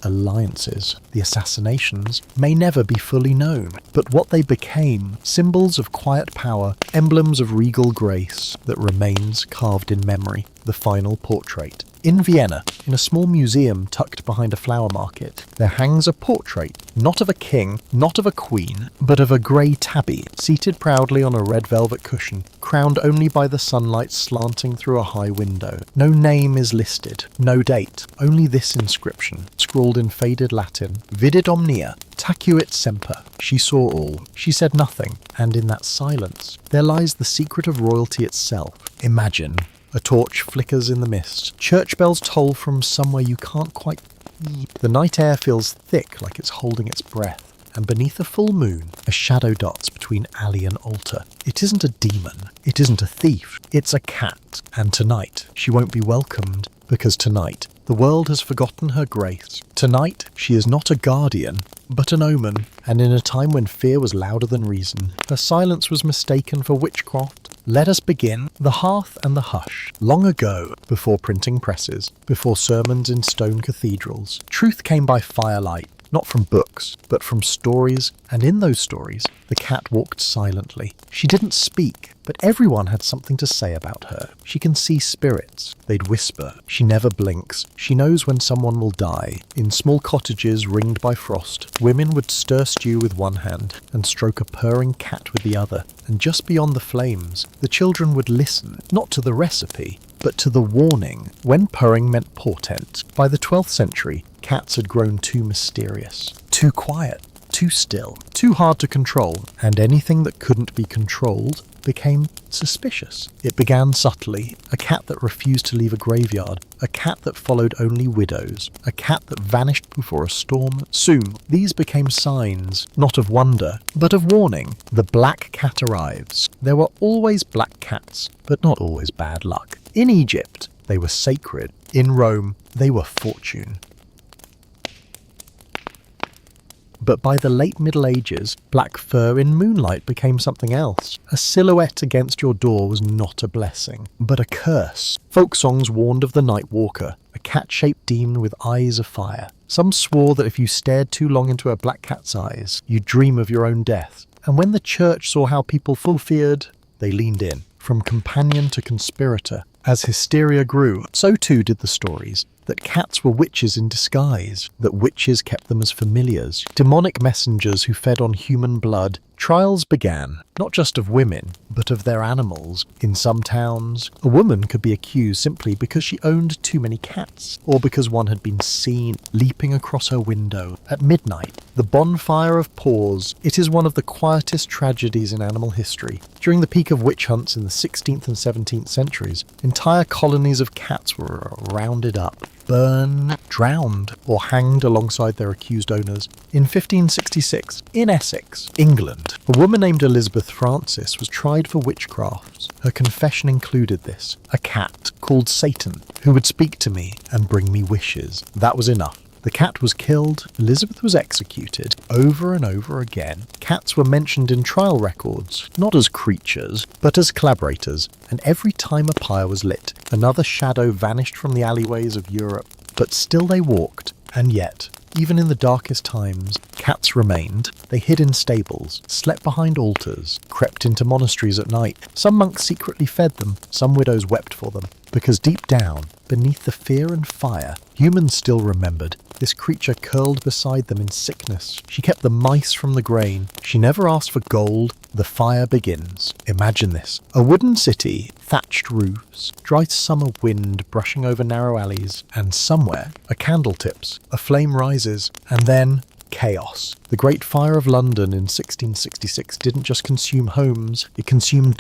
alliances, the assassinations, may never be fully known, but what they became, symbols of quiet power, emblems of regal grace, that remains carved in memory, the final portrait. In Vienna, in a small museum tucked behind a flower market, there hangs a portrait, not of a king, not of a queen, but of a grey tabby, seated proudly on a red velvet cushion, crowned only by the sunlight slanting through a high window. No name is listed, no date, only this inscription, scrawled in faded Latin: Vidit omnia, tacuit semper. She saw all, she said nothing, and in that silence, there lies the secret of royalty itself. Imagine. A torch flickers in the mist. Church bells toll from somewhere you can't quite see. The night air feels thick like it's holding its breath. And beneath a full moon, a shadow dots between alley and altar. It isn't a demon. It isn't a thief. It's a cat. And tonight, she won't be welcomed, because tonight, the world has forgotten her grace. Tonight, she is not a guardian, but an omen. And in a time when fear was louder than reason, her silence was mistaken for witchcraft. Let us begin. The hearth and the hush. Long ago, before printing presses, before sermons in stone cathedrals, truth came by firelight, not from books, but from stories, and in those stories, the cat walked silently. She didn't speak, but everyone had something to say about her. She can see spirits. They'd whisper. She never blinks. She knows when someone will die. In small cottages ringed by frost, women would stir stew with one hand and stroke a purring cat with the other. And just beyond the flames, the children would listen, not to the recipe, but to the warning, when purring meant portent. By the 12th century, cats had grown too mysterious, too quiet, too still, too hard to control, and anything that couldn't be controlled became suspicious. It began subtly, a cat that refused to leave a graveyard, a cat that followed only widows, a cat that vanished before a storm. Soon, these became signs, not of wonder, but of warning. The black cat arrives. There were always black cats, but not always bad luck. In Egypt, they were sacred. In Rome, they were fortune. But by the late Middle Ages, black fur in moonlight became something else. A silhouette against your door was not a blessing, but a curse. Folk songs warned of the night walker, a cat-shaped demon with eyes of fire. Some swore that if you stared too long into a black cat's eyes, you'd dream of your own death. And when the church saw how people full feared, they leaned in, from companion to conspirator. As hysteria grew, so too did the stories. That cats were witches in disguise, that witches kept them as familiars, demonic messengers who fed on human blood. Trials began, not just of women, but of their animals. In some towns, a woman could be accused simply because she owned too many cats, or because one had been seen leaping across her window. At midnight, the bonfire of paws. It is one of the quietest tragedies in animal history. During the peak of witch hunts in the 16th and 17th centuries, entire colonies of cats were rounded up, burned, drowned, or hanged alongside their accused owners. In 1566, in Essex, England, a woman named Elizabeth Francis was tried for witchcraft. Her confession included this: a cat called Satan, who would speak to me and bring me wishes. That was enough. The cat was killed, Elizabeth was executed. Over and over again, cats were mentioned in trial records, not as creatures, but as collaborators, and every time a pyre was lit, another shadow vanished from the alleyways of Europe. But still they walked, and yet, even in the darkest times, cats remained. They hid in stables, slept behind altars, crept into monasteries at night. Some monks secretly fed them, some widows wept for them, because deep down, beneath the fear and fire, humans still remembered. This creature curled beside them in sickness. She kept the mice from the grain. She never asked for gold. The fire begins. Imagine this. A wooden city, thatched roofs, dry summer wind brushing over narrow alleys, and somewhere, a candle tips, a flame rises, and then chaos. The Great Fire of London in 1666 didn't just consume homes, it consumed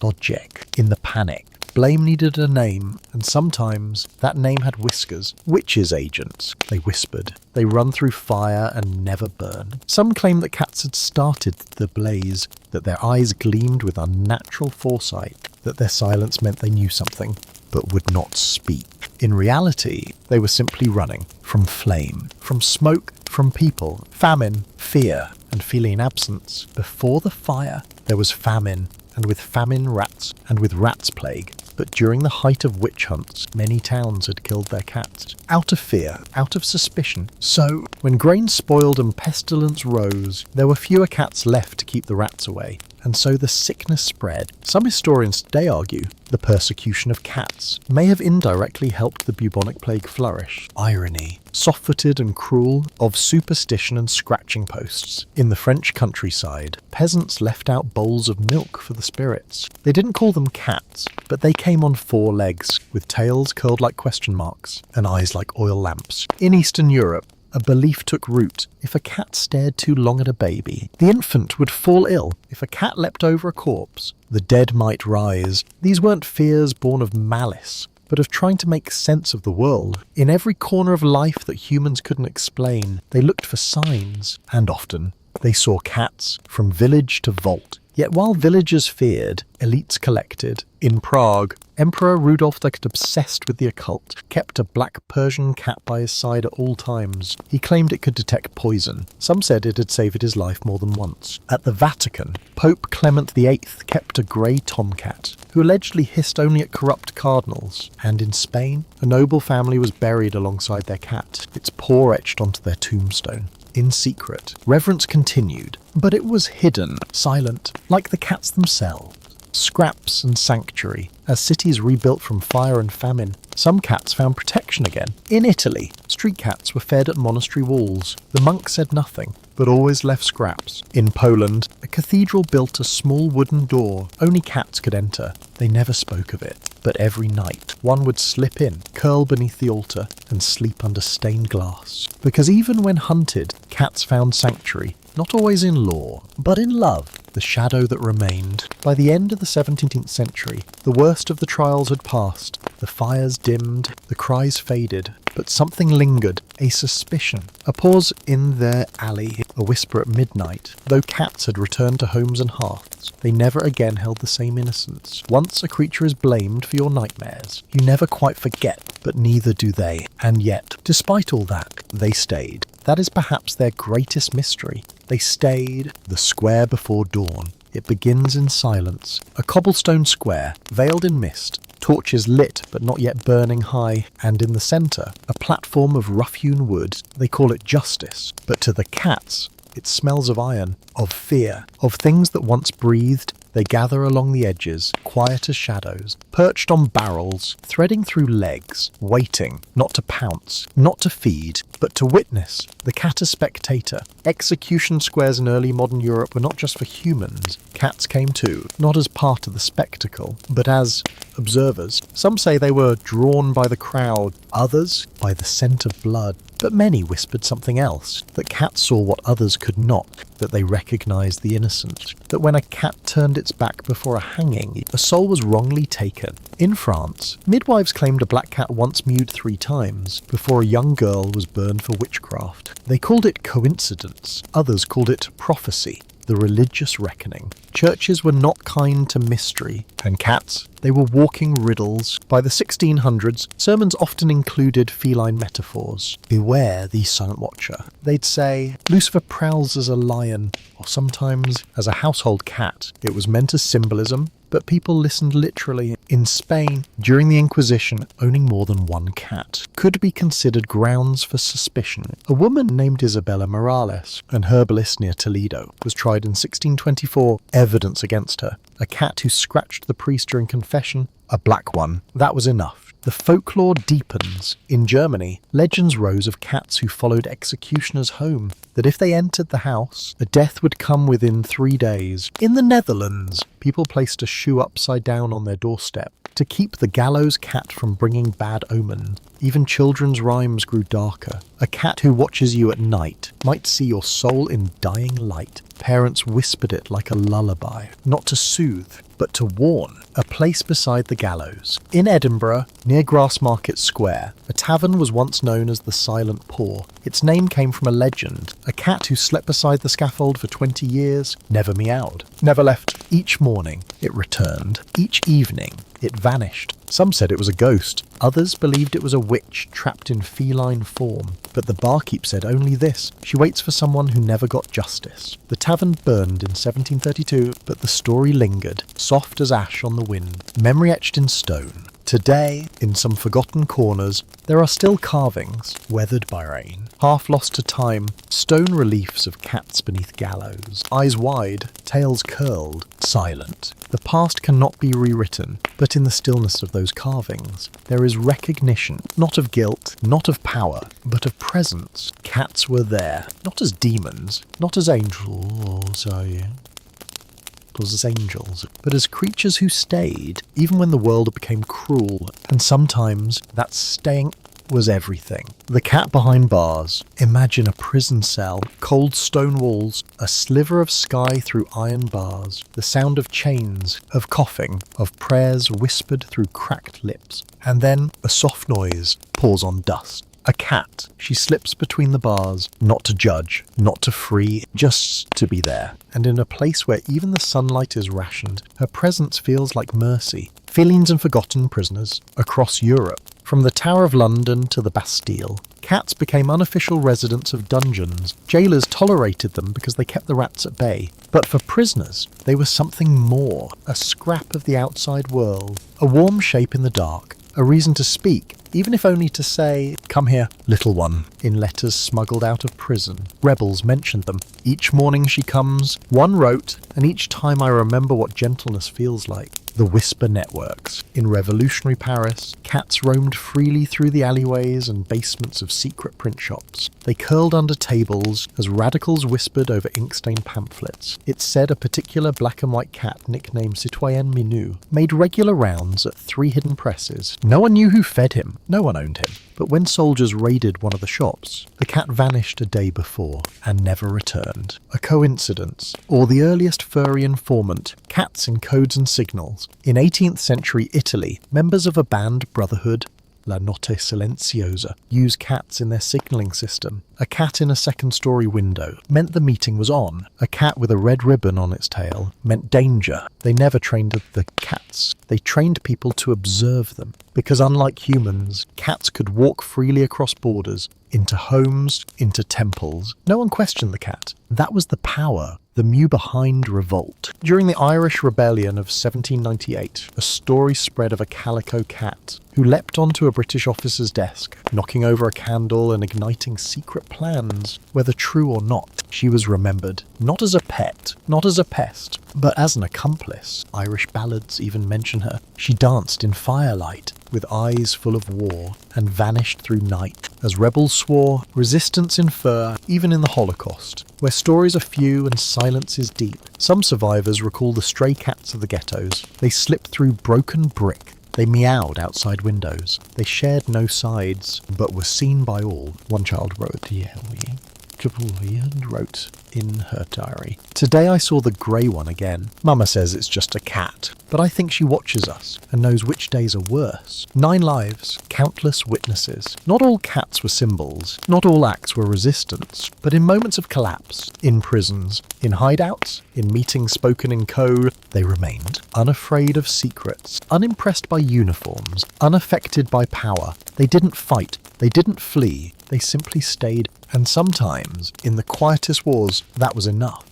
logic in the panic. Blame needed a name, and sometimes that name had whiskers. Witches' agents, they whispered. They run through fire and never burn. Some claim that cats had started the blaze, that their eyes gleamed with unnatural foresight, that their silence meant they knew something, but would not speak. In reality, they were simply running from flame, from smoke, from people, famine, fear, and feeling absence. Before the fire, there was famine, and with famine rats, and with rats plague. But during the height of witch hunts, many towns had killed their cats, out of fear, out of suspicion. So, when grain spoiled and pestilence rose, there were fewer cats left to keep the rats away, and so the sickness spread. Some historians today argue the persecution of cats may have indirectly helped the bubonic plague flourish. Irony, soft-footed and cruel, of superstition and scratching posts. In the French countryside, peasants left out bowls of milk for the spirits. They didn't call them cats, but they came on 4 legs, with tails curled like question marks, and eyes like oil lamps. In Eastern Europe, a belief took root. If a cat stared too long at a baby, the infant would fall ill. If a cat leapt over a corpse, the dead might rise. These weren't fears born of malice, but of trying to make sense of the world. In every corner of life that humans couldn't explain, they looked for signs, and often they saw cats from village to vault. Yet while villagers feared, elites collected. In Prague, Emperor Rudolf the obsessed with the occult, kept a black Persian cat by his side at all times. He claimed it could detect poison. Some said it had saved his life more than once. At the Vatican, Pope Clement VIII kept a grey tomcat, who allegedly hissed only at corrupt cardinals. And in Spain, a noble family was buried alongside their cat, its paw etched onto their tombstone. In secret, reverence continued, but it was hidden, silent, like the cats themselves. Scraps and sanctuary. As cities rebuilt from fire and famine, some cats found protection again. In Italy, street cats were fed at monastery walls. The monks said nothing, but always left scraps. In Poland, a cathedral built a small wooden door. Only cats could enter. They never spoke of it. But every night, one would slip in, curl beneath the altar, and sleep under stained glass. Because even when hunted, cats found sanctuary, not always in law, but in love, the shadow that remained. By the end of the 17th century, the worst of the trials had passed. The fires dimmed, the cries faded, but something lingered, a suspicion. A pause in their alley, a whisper at midnight. Though cats had returned to homes and hearths, they never again held the same innocence. Once a creature is blamed for your nightmares, you never quite forget, but neither do they. And yet, despite all that, they stayed. That is perhaps their greatest mystery. They stayed, the square before dawn. It begins in silence. A cobblestone square, veiled in mist, torches lit but not yet burning high, and in the centre, a platform of rough-hewn wood. They call it justice, but to the cats, it smells of iron, of fear, of things that once breathed. They gather along the edges, quiet as shadows, perched on barrels, threading through legs, waiting, not to pounce, not to feed, but to witness. The cat as spectator. Execution squares in early modern Europe were not just for humans. Cats came too, not as part of the spectacle, but as observers. Some say they were drawn by the crowd, others by the scent of blood. But many whispered something else, that cats saw what others could not, that they recognized the innocent, that when a cat turned its back before a hanging, a soul was wrongly taken. In France, midwives claimed a black cat once mewed 3 times before a young girl was burned for witchcraft. They called it coincidence, others called it prophecy, the religious reckoning. Churches were not kind to mystery, and cats, they were walking riddles. By the 1600s, sermons often included feline metaphors. Beware the silent watcher. They'd say, Lucifer prowls as a lion, or sometimes as a household cat. It was meant as symbolism, but people listened literally. In Spain, during the Inquisition, owning more than 1 cat could be considered grounds for suspicion. A woman named Isabella Morales, an herbalist near Toledo, was tried in 1624. Evidence against her. A cat who scratched the priest during confession, a black one. That was enough. The folklore deepens. In Germany, legends rose of cats who followed executioners home, that if they entered the house, a death would come within 3 days. In the Netherlands, people placed a shoe upside down on their doorstep to keep the gallows cat from bringing bad omens. Even children's rhymes grew darker. A cat who watches you at night might see your soul in dying light. Parents whispered it like a lullaby, not to soothe, but to warn. A place beside the gallows. In Edinburgh, near Grassmarket Square, a tavern was once known as the Silent Paw. Its name came from a legend. A cat who slept beside the scaffold for 20 years never meowed, never left. Each morning, it returned. Each evening, it vanished. Some said it was a ghost. Others believed it was a witch trapped in feline form. But the barkeep said only this: she waits for someone who never got justice. The tavern burned in 1732, but the story lingered, soft as ash on the wind, memory etched in stone. Today, in some forgotten corners, there are still carvings, weathered by rain, half lost to time, stone reliefs of cats beneath gallows, eyes wide, tails curled, silent. The past cannot be rewritten, but in the stillness of those carvings, there is recognition, not of guilt, not of power, but of presence. Cats were there, not as demons, not as angels, as angels, but as creatures who stayed, even when the world became cruel, and sometimes that staying was everything. The cat behind bars. Imagine a prison cell, cold stone walls, a sliver of sky through iron bars, the sound of chains, of coughing, of prayers whispered through cracked lips, and then a soft noise pours on dust. A cat. She slips between the bars, not to judge, not to free, just to be there. And in a place where even the sunlight is rationed, her presence feels like mercy. Feelings and forgotten prisoners across Europe. From the Tower of London to the Bastille, cats became unofficial residents of dungeons. Jailers tolerated them because they kept the rats at bay. But for prisoners, they were something more, a scrap of the outside world, a warm shape in the dark, a reason to speak, even if only to say, "Come here, little one," in letters smuggled out of prison. Rebels mentioned them. Each morning she comes, one wrote, and each time I remember what gentleness feels like. The whisper networks. In revolutionary Paris, cats roamed freely through the alleyways and basements of secret print shops. They curled under tables as radicals whispered over ink-stained pamphlets. It said a particular black and white cat nicknamed Citoyen Minou made regular rounds at 3 hidden presses. No one knew who fed him. No one owned him. But when soldiers raided one of the shops, the cat vanished a day before and never returned. A coincidence, or the earliest furry informant, cats in codes and signals. In 18th century Italy, members of a band brotherhood, La Notte Silenziosa, use cats in their signalling system. A cat in a second-story window meant the meeting was on. A cat with a red ribbon on its tail meant danger. They never trained the cats. They trained people to observe them. Because unlike humans, cats could walk freely across borders, into homes, into temples. No one questioned the cat. That was the power, the mew behind revolt. During the Irish Rebellion of 1798, a story spread of a calico cat who leapt onto a British officer's desk, knocking over a candle and igniting secret plans. Whether true or not, she was remembered, not as a pet, not as a pest, but as an accomplice. Irish ballads even mention her. She danced in firelight, with eyes full of war, and vanished through night, as rebels swore, resistance in fur, even in the Holocaust, where stories are few and silence is deep. Some survivors recall the stray cats of the ghettos. They slipped through broken brick. They meowed outside windows. They shared no sides, but were seen by all. One child wrote in her diary. Today I saw the grey one again. Mama says it's just a cat, but I think she watches us and knows which days are worse. 9 lives, countless witnesses. Not all cats were symbols, not all acts were resistance, but in moments of collapse, in prisons, in hideouts, in meetings spoken in code, they remained, unafraid of secrets, unimpressed by uniforms, unaffected by power. They didn't fight, they didn't flee, they simply stayed, and sometimes, in the quietest wars, that was enough.